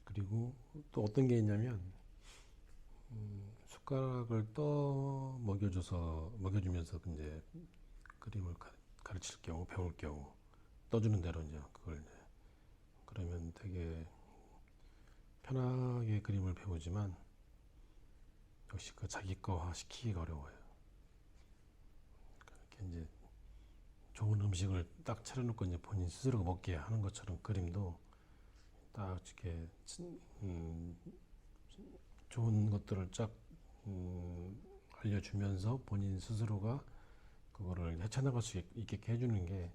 그리고 또 어떤 게 있냐면 숟가락을 떠 먹여주면서 이제 그림을 가르칠 경우 배울 경우 떠주는 대로 이제 그걸 이제 그러면 되게 편하게 그림을 배우지만 역시 그 자기 거화 시키기가 어려워요. 이렇게 이제 좋은 음식을 딱 차려놓고 이제 본인 스스로 먹게 하는 것처럼 그림도 딱 이렇게 음, 좋은 것들을 쫙 알려주면서 본인 스스로가 그거를 헤쳐나갈 수 있게 해주는 게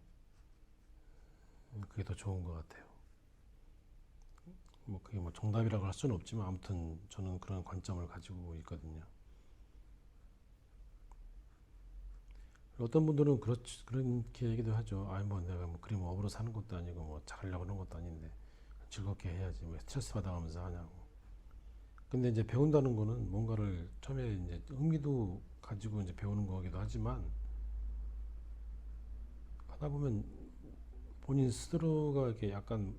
그게 더 좋은 것 같아요. 뭐 그게 뭐 정답이라고 할 수는 없지만 아무튼 저는 그런 관점을 가지고 있거든요. 어떤 분들은 그렇게 얘기도 하죠. 아니 뭐 내가 뭐 그림 업으로 사는 것도 아니고 뭐 잘하려고 그런 것도 아닌데 즐겁게 해야지 왜 스트레스 받아가면서 하냐고. 근데 이제 배운다는 거는 뭔가를 처음에 이제 흥미도 가지고 이제 배우는 거기도 하지만 하다 보면 본인 스스로가 이렇게 약간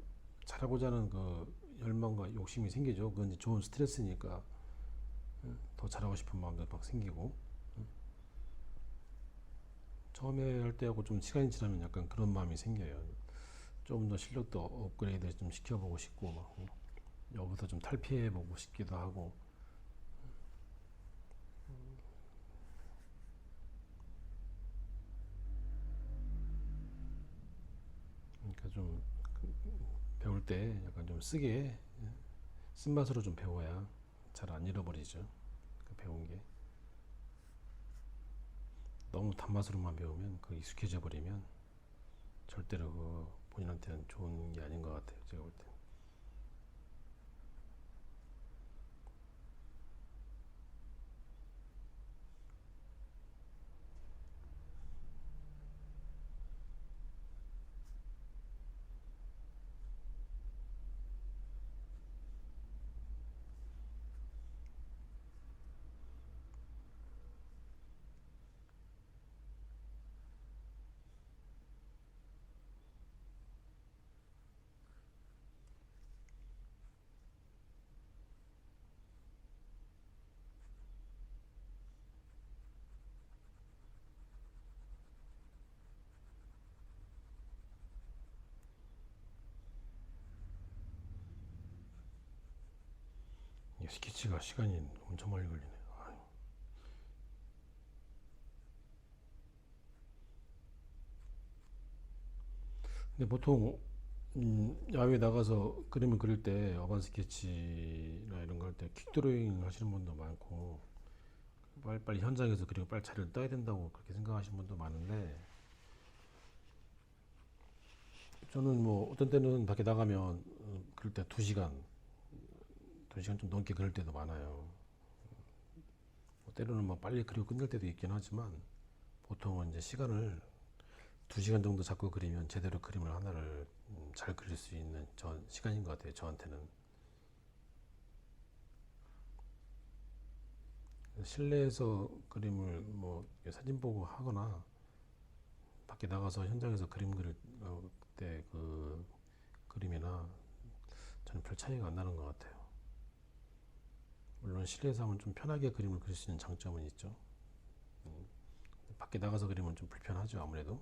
잘하고자 하는 그 열망과 욕심이 생기죠. 그건 이제 좋은 스트레스니까 더 잘하고 싶은 마음도 막 생기고 처음에 할 때하고 좀 시간이 지나면 약간 그런 마음이 생겨요. 좀 더 실력도 업그레이드 좀 시켜보고 싶고 막 여기서 좀 탈피해보고 싶기도 하고 그러니까 좀 배울 때 약간 좀 쓰게 쓴맛으로 좀 배워야 잘 안 잃어버리죠. 그 배운 게 너무 단맛으로만 배우면 그 익숙해져 버리면 절대로 그 본인한테는 좋은 게 아닌 것 같아요. 제가 볼 때. 스케치가 시간이 엄청 많이 걸리네. 근데 보통 야외 나가서 그림을 그릴 때 어반 스케치나 이런 거 할 때 퀵드로잉 하시는 분도 많고 빨리빨리 현장에서 그리고 빨리 자료를 떠야 된다고 그렇게 생각하시는 분도 많은데 저는 뭐 어떤 때는 밖에 나가면 그릴 때 2시간 좀 넘게 그릴 때도 많아요. 뭐 때로는 뭐 빨리 그리고 끝낼 때도 있긴 하지만 보통은 이제 시간을 2시간 정도 잡고 그리면 제대로 그림을 하나를 잘 그릴 수 있는 시간인 것 같아요. 저한테는. 실내에서 그림을 뭐 사진 보고 하거나 밖에 나가서 현장에서 그림 그릴 때 그 그림이나 저는 별 차이가 안 나는 것 같아요. 물론 실내에서 하면 좀 편하게 그림을 그릴 수 있는 장점은 있죠. 밖에 나가서 그리면 좀 불편하죠. 아무래도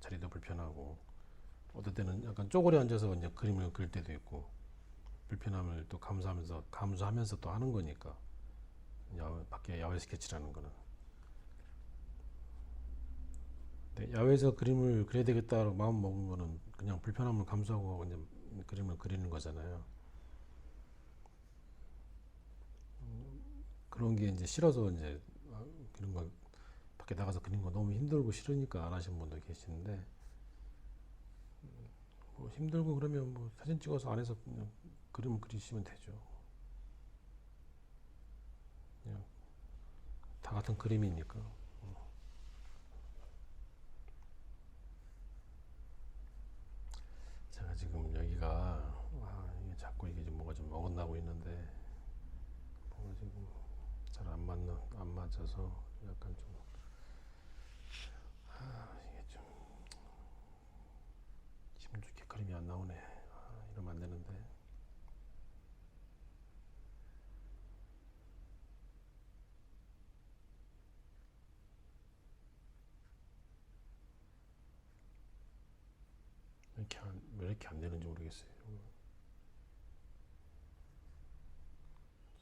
자리도 불편하고 어떨 때는 약간 쪼그려 앉아서 이제 그림을 그릴 때도 있고 불편함을 또 감수하면서 또 하는 거니까 밖에 야외 스케치라는 거는. 근데 야외에서 그림을 그려야 되겠다고 마음 먹은 거는 그냥 불편함을 감수하고 이제 그림을 그리는 거잖아요. 그런 게 이제 싫어서 이제 그런 거 밖에 나가서 그리는 거 너무 힘들고 싫으니까 안 하시는 분도 계시는데 뭐 힘들고 그러면 뭐 사진 찍어서 안에서 그냥 그림 그리시면 되죠. 그냥 다 같은 그림이니까. 제가 지금 여기가 이게 자꾸 이게 좀 뭐가 좀 어긋나고 있는데 뭔가 지금 잘 안 맞아서 약간 좀 이게 좀 기분 좋게 그림이 안 나오네. 이러면 안 되는데. 왜 이렇게 안 되는지 모르겠어요.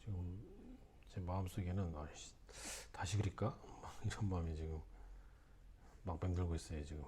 지금 제 마음속에는 다시 그릴까? 이런 마음이 지금 막 맴돌고 있어요 지금.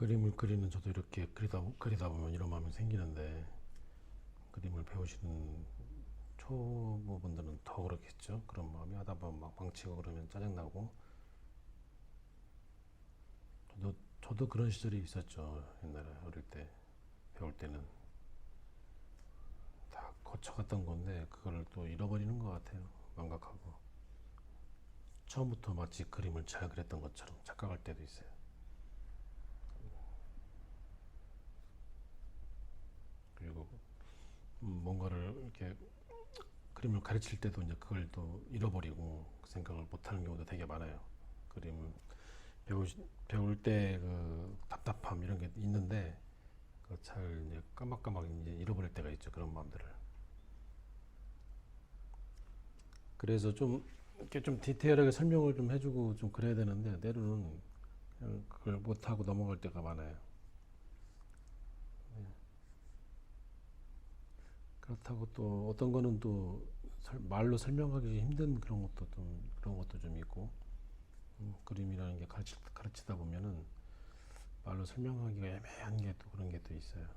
그림을 그리는 저도 이렇게 그리다 보면 이런 마음이 생기는데 그림을 배우시는 초보분들은 더 그렇겠죠. 그런 마음이 하다 보면 막 망치고 그러면 짜증나고 저도 그런 시절이 있었죠. 옛날에 어릴 때 배울 때는 다 거쳐갔던 건데 그걸 또 잃어버리는 것 같아요. 망각하고 처음부터 마치 그림을 잘 그렸던 것처럼 착각할 때도 있어요. 그리고 뭔가를 이렇게 그림을 가르칠 때도 이제 그걸 또 잃어버리고 그 생각을 못하는 경우도 되게 많아요. 그림을 배우, 배울 때 그 답답함 이런 게 있는데 잘 이제 까막까막 이제 잃어버릴 때가 있죠. 그런 마음들을. 그래서 좀 이렇게 좀 디테일하게 설명을 좀 해주고 좀 그래야 되는데 때로는 그냥 그걸 못하고 넘어갈 때가 많아요. 그렇다고 또 어떤 거는 또 말로 설명하기 힘든 그런 것도 좀 있고 그림이라는 게 가르치다 보면은 말로 설명하기가 애매한 게 또 그런 게 또 있어요.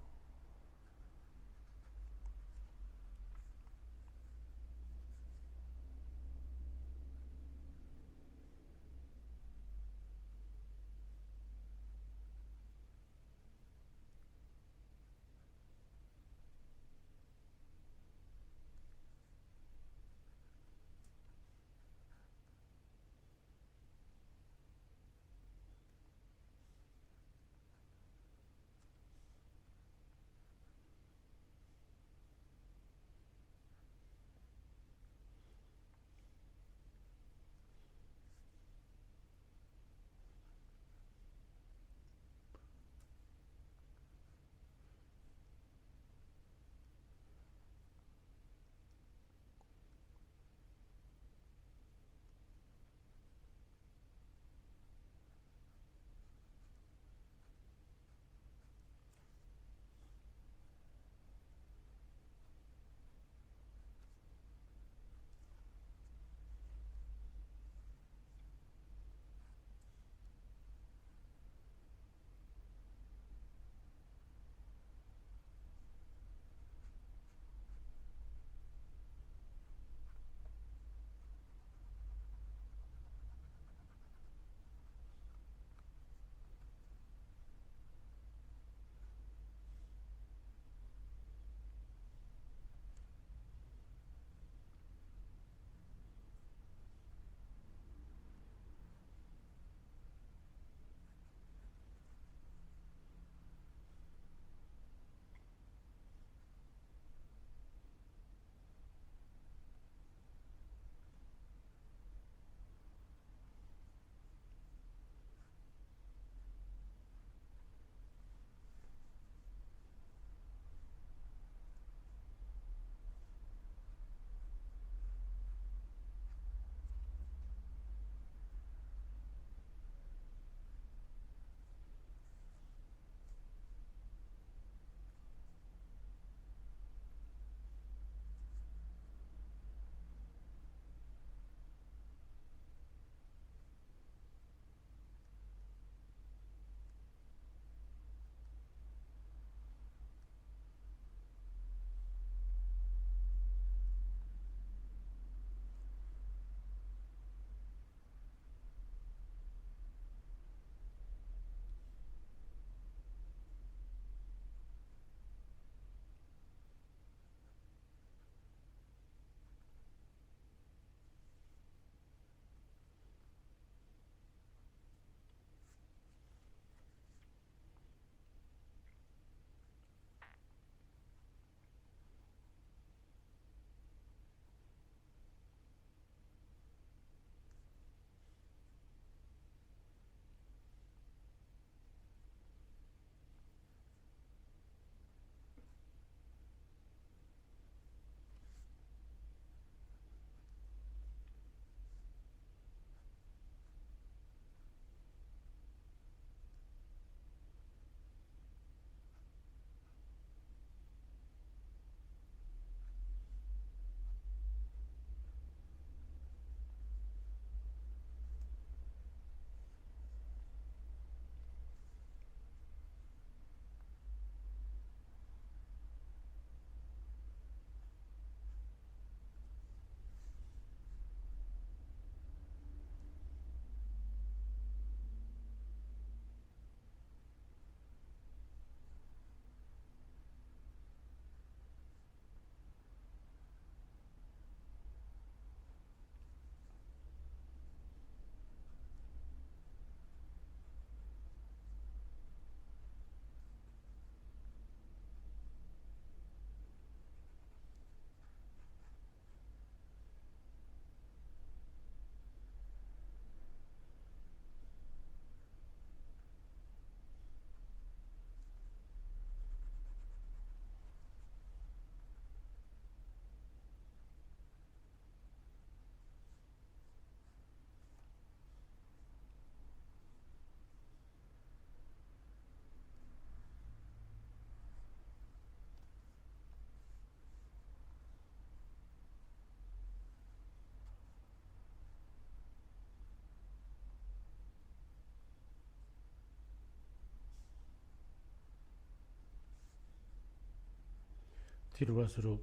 뒤로 갈수록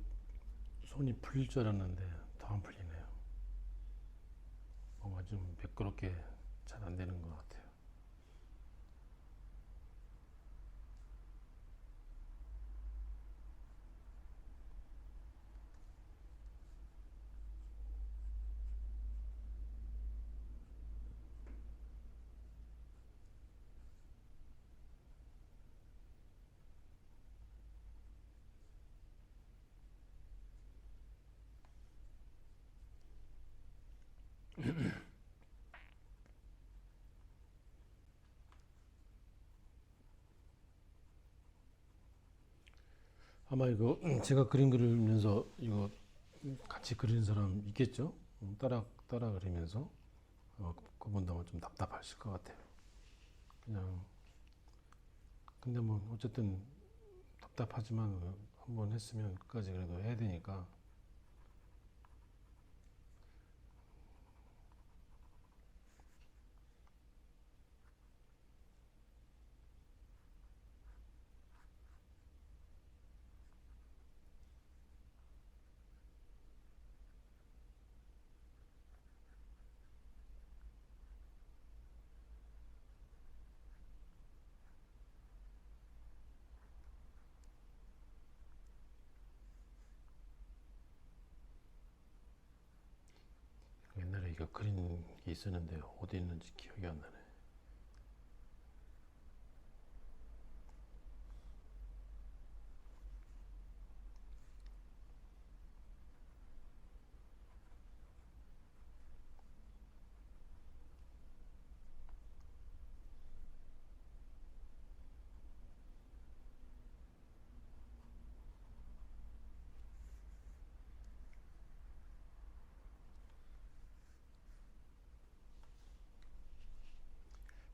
손이 풀릴 줄 알았는데 더 안 풀리네요. 뭔가 좀 매끄럽게 잘 안 되는 것 같아요. 아마 이거 제가 그림 그리면서 이거 같이 그리는 사람 있겠죠? 따라 그리면서 그분도 아마 좀 답답하실 것 같아요. 그냥 근데 뭐 어쨌든 답답하지만 한번 했으면 끝까지 그래도 해야 되니까. 옛날에 이거 그린 게 있었는데 어디 있는지 기억이 안 나네.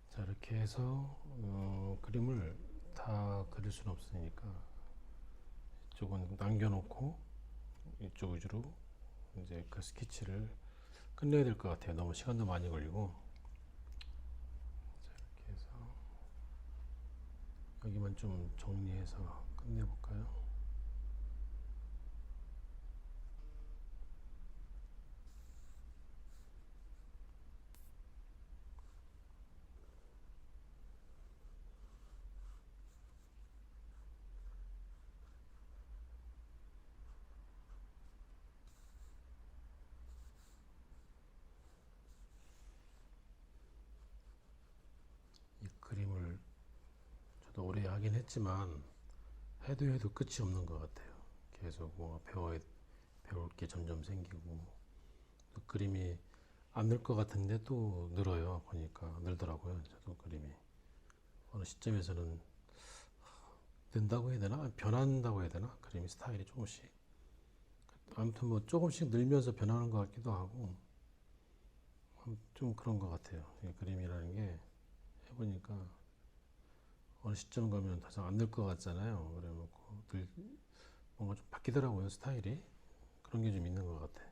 자, 이렇게 해서 그림을 다 그릴 수는 없으니까 이쪽은 남겨놓고 이쪽 위주로 이제 그 스케치를 끝내야 될 것 같아요. 너무 시간도 많이 걸리고. 자, 이렇게 해서 여기만 좀 정리해서 끝내볼까요? 이 그림을 저도 오래 하긴 했지만 해도 끝이 없는 것 같아요. 계속 뭐 배울 게 점점 생기고 또 그림이 안 늘 것 같은데 또 늘어요. 보니까 늘더라고요. 저도 그림이 어느 시점에서는 는다고 해야 되나? 변한다고 해야 되나? 그림이 스타일이 조금씩 아무튼 뭐 조금씩 늘면서 변하는 것 같기도 하고 좀 그런 것 같아요. 이 그림이라는 게 해보니까 어느 시점 가면 더 이상 안 늘 것 같잖아요. 그래놓고 뭔가 좀 바뀌더라고요. 스타일이 그런 게 좀 있는 것 같아.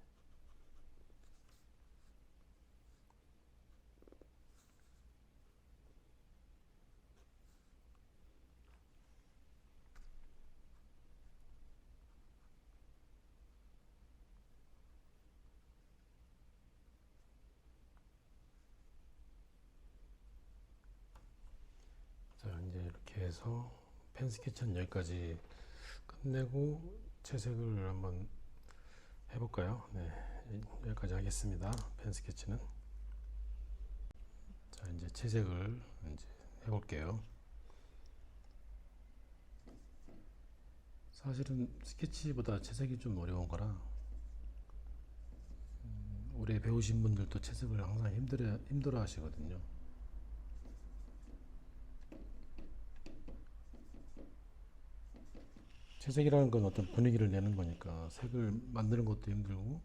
자, 이제 이렇게 해서 펜 스케치는 여기까지 끝내고 채색을 한번 해볼까요? 네, 여기까지 하겠습니다. 펜 스케치는. 자, 이제 채색을 이제 해볼게요. 사실은 스케치보다 채색이 좀 어려운 거라 오래 배우신 분들도 채색을 항상 힘들어 하시거든요. 채색이라는 건 어떤 분위기를 내는 거니까 색을 만드는 것도 힘들고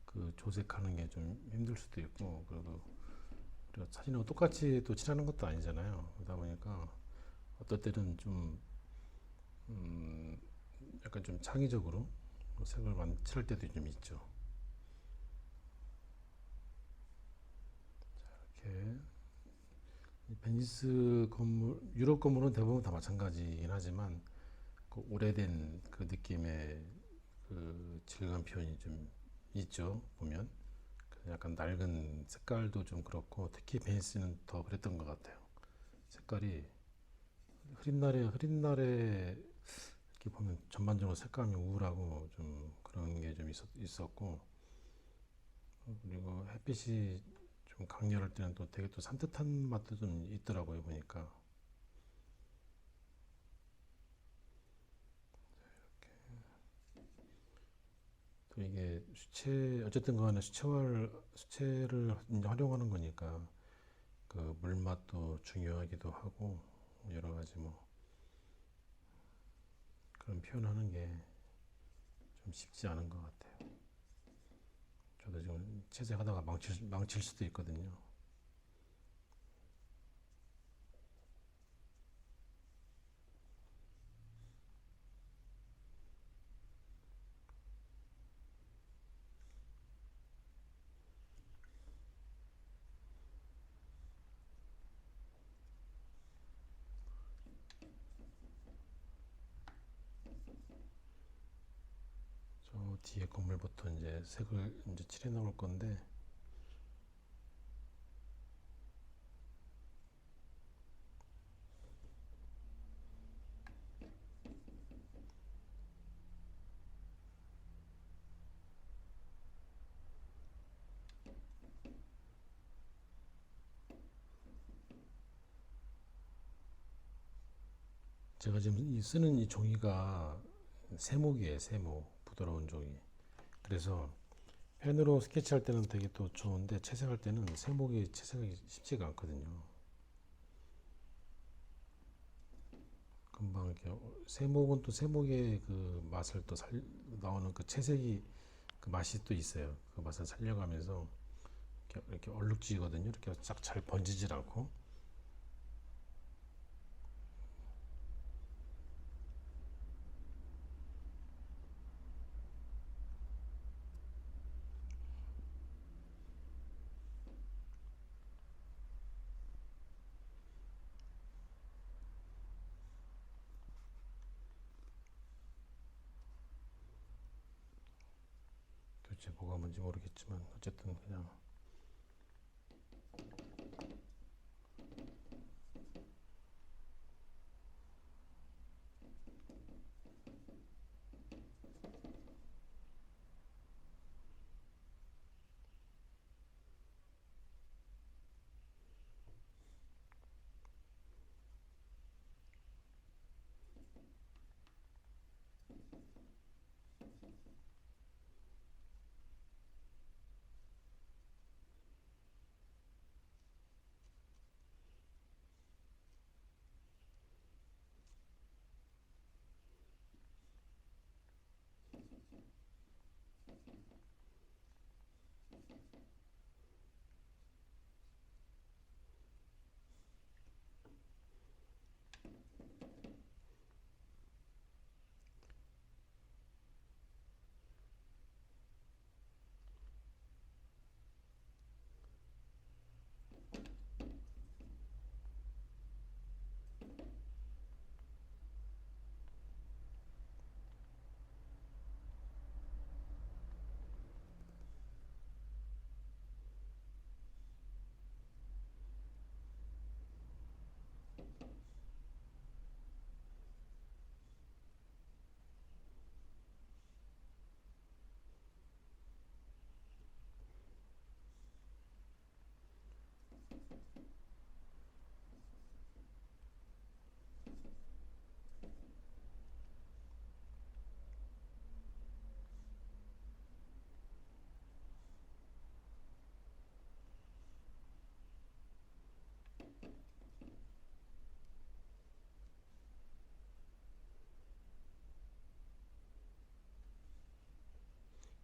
그 조색하는 게 좀 힘들 수도 있고 그리고 사진하고 똑같이 또 칠하는 것도 아니잖아요. 그러다 보니까 어떨 때는 좀 약간 좀 창의적으로 색을 칠할 때도 좀 있죠. 이렇게 베니스 건물, 유럽 건물은 대부분 다 마찬가지긴 하지만 그 오래된 그 느낌의 그 질감 표현이 좀 있죠. 보면 그 약간 낡은 색깔도 좀 그렇고, 특히 베니스는 더 그랬던 것 같아요. 색깔이 흐린 날에 이렇게 보면 전반적으로 색감이 우울하고 좀 그런 게 좀 있었고, 그리고 햇빛이 좀 강렬할 때는 또 되게 또 산뜻한 맛도 좀 있더라고요, 보니까. 또 이게 어쨌든 간에 수채를 이제 활용하는 거니까 그 물맛도 중요하기도 하고, 여러 가지 뭐 그런 표현하는 게 좀 쉽지 않은 것 같아요. 저도 지금 채색하다가 망칠 수도 있거든요. 저 뒤에 건물부터 이제 색을 이제 칠해 나올 건데, 제가 지금 쓰는 이 종이가 세목이에요, 세목. 부드러운 종이. 그래서 펜으로 스케치할 때는 되게 또 좋은데, 채색할 때는 세목이 채색하기 쉽지가 않거든요. 금방 이렇게 세목은 또 세목의 그 맛을 또 나오는 그 채색이 그 맛이 또 있어요. 그 맛을 살려가면서 이렇게 얼룩지거든요. 이렇게 싹 잘 번지질 않고. 도대체 뭐가 뭔지 모르겠지만 어쨌든 그냥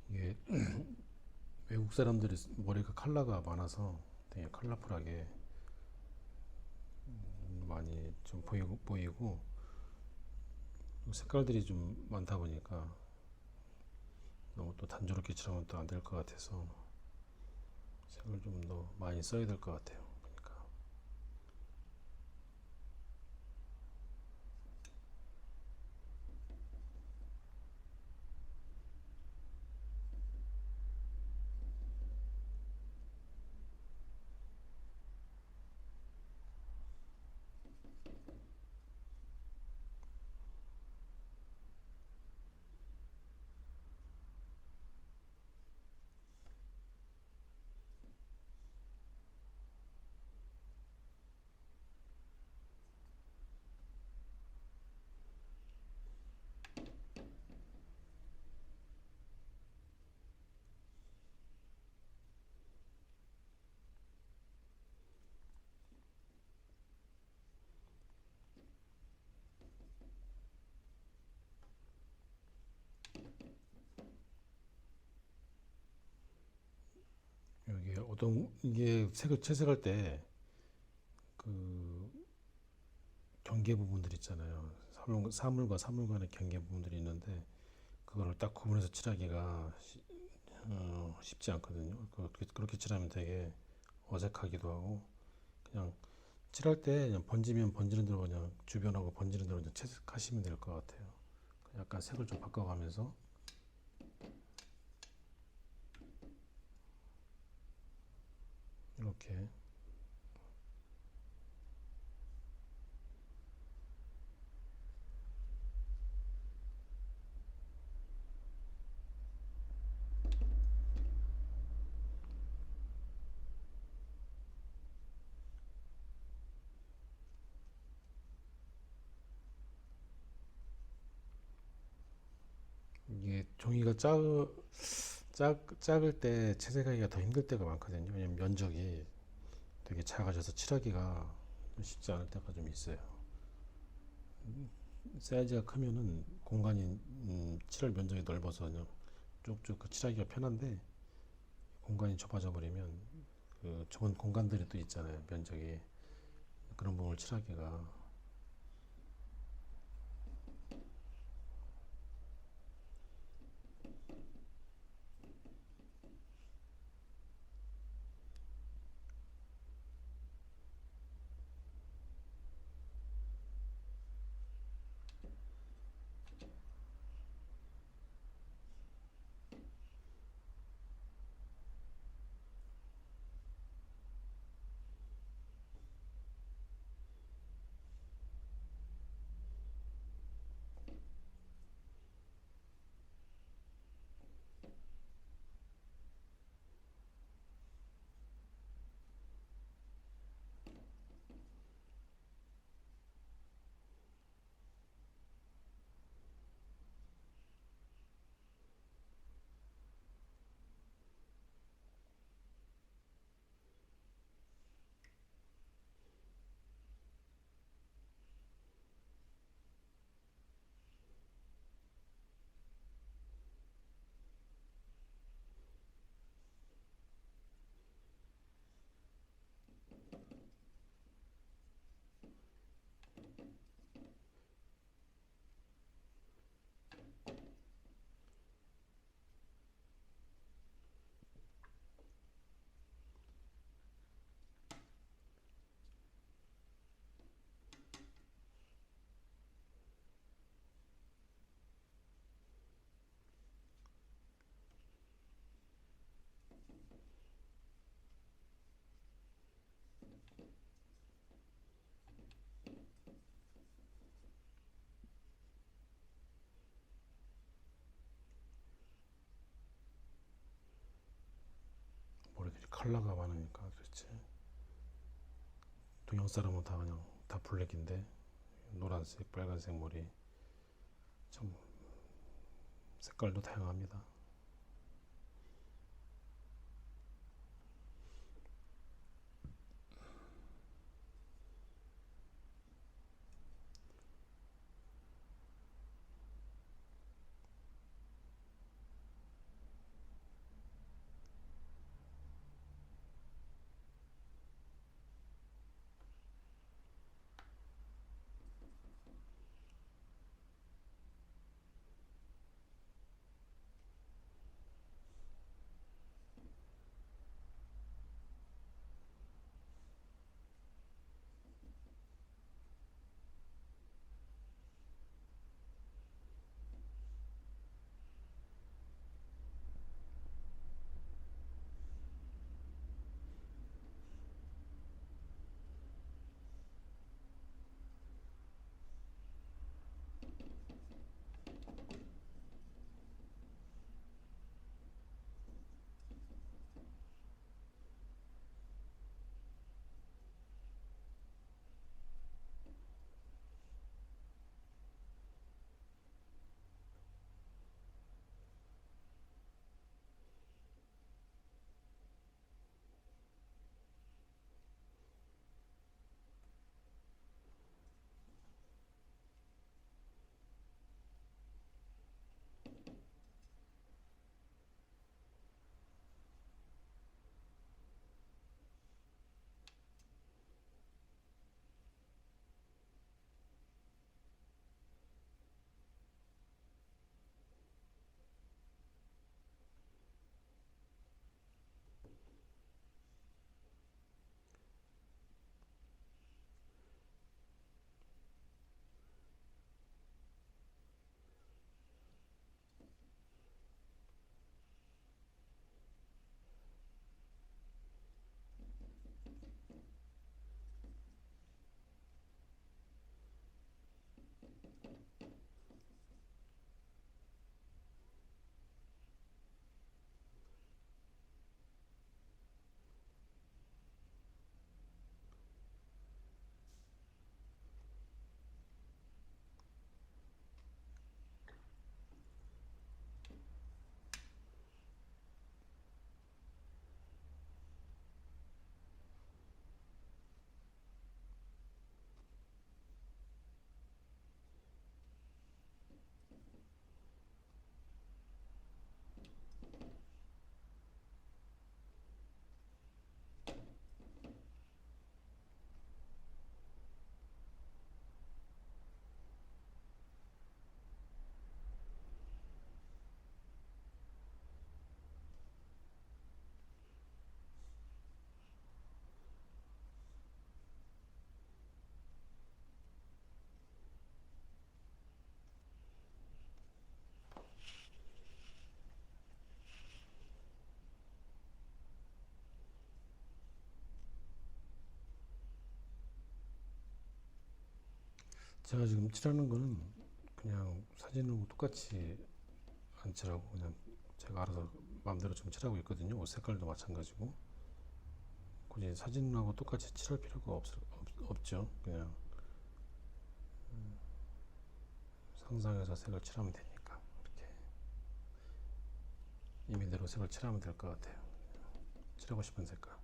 이게 외국 사람들이 머리가 컬러가 많아서 되게 컬러풀하게 많이 좀 보이고 색깔들이 좀 많다 보니까 너무 또 단조롭게 칠하면 또 안 될 것 같아서 색을 좀 더 많이 써야 될 것 같아요. 그러니까 보통 이게 색을 채색할 때 그 경계 부분들 있잖아요. 사물과 사물 간의 경계 부분들이 있는데 그거를 딱 구분해서 칠하기가 쉽지 않거든요. 그렇게 칠하면 되게 어색하기도 하고 그냥 칠할 때 그냥 번지면 번지는 대로 그냥 주변하고 번지는 대로 그냥 채색하시면 될 것 같아요. 약간 색을 좀 바꿔가면서 이렇게 이게 종이가 작을 때 채색하기가 더 힘들 때가 많거든요. 왜냐면 면적이 되게 작아져서 칠하기가 좀 쉽지 않을 때가 좀 있어요. 사이즈가 크면은 공간이 칠할 면적이 넓어서 그냥 쭉쭉 그 칠하기가 편한데 공간이 좁아져 버리면 그 좁은 공간들이 또 있잖아요. 면적이 그런 부분을 칠하기가 뭐 이렇게 컬러가 많으니까 그렇지. 동양 사람은 다 그냥 다 블랙인데 노란색, 빨간색 머리 참 색깔도 다양합니다. 제가 지금 칠하는 거는 그냥 사진하고 똑같이 안 칠하고 그냥 제가 알아서 마음대로 좀 칠하고 있거든요. 옷 색깔도 마찬가지고 굳이 사진하고 똑같이 칠할 필요가 없죠. 그냥 상상해서 색을 칠하면 되니까 이렇게 임의대로 색을 칠하면 될 것 같아요. 칠하고 싶은 색깔.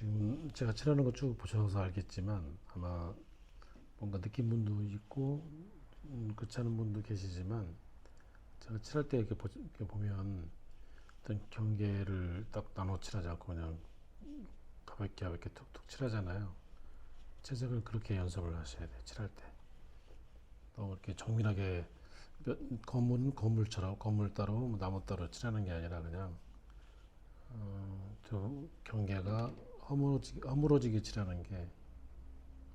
지금 제가 칠하는 거 쭉 보셔서 알겠지만 아마 뭔가 느낀 분도 있고 그렇지 않은 분도 계시지만 제가 칠할 때 이렇게 보면 어떤 경계를 딱 나눠 칠하지 않고 그냥 가볍게 가볍게 툭툭 칠하잖아요. 채색을 그렇게 연습을 하셔야 돼요. 칠할 때. 너무 이렇게 정밀하게 건물은 건물처럼 건물 따로 뭐 나무 따로 칠하는 게 아니라 그냥 좀 경계가 허물어지게 칠하는 게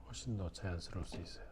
훨씬 더 자연스러울 수 있어요.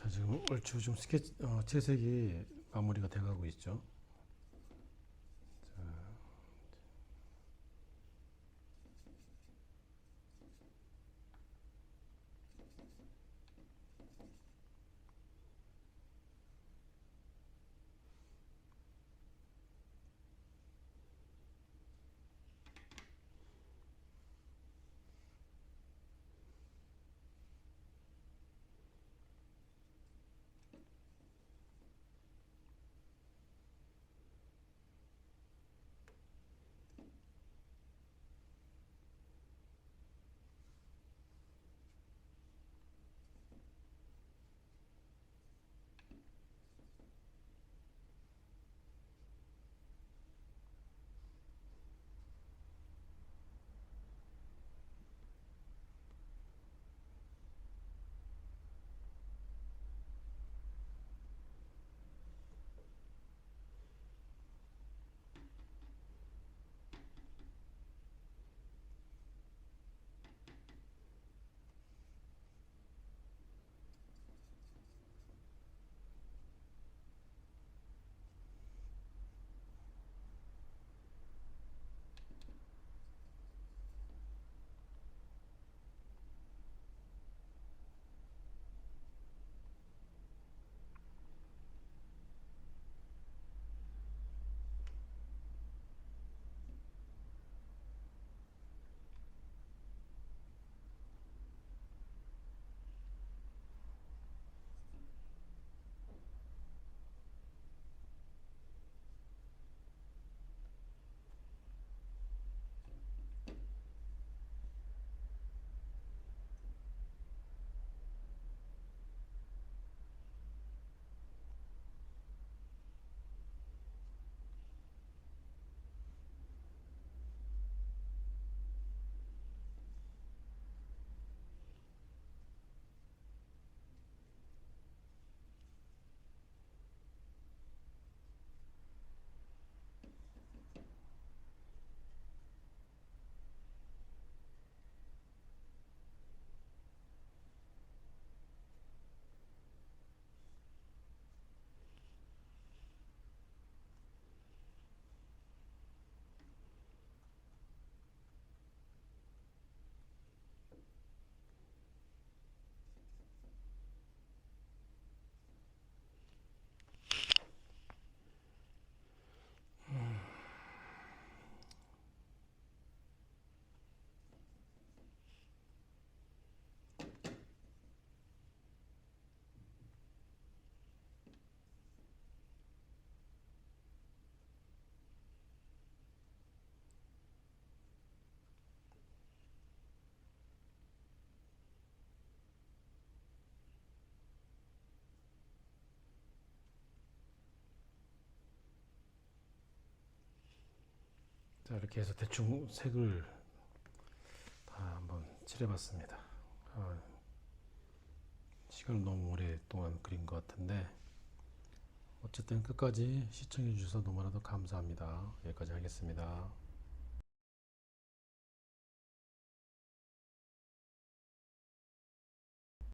자, 지금 얼추 좀 채색이 마무리가 돼가고 있죠. 자, 이렇게 해서 대충 색을 다 한번 칠해봤습니다. 시간을 너무 오랫동안 그린 것 같은데 어쨌든 끝까지 시청해 주셔서 너무나도 감사합니다. 여기까지 하겠습니다.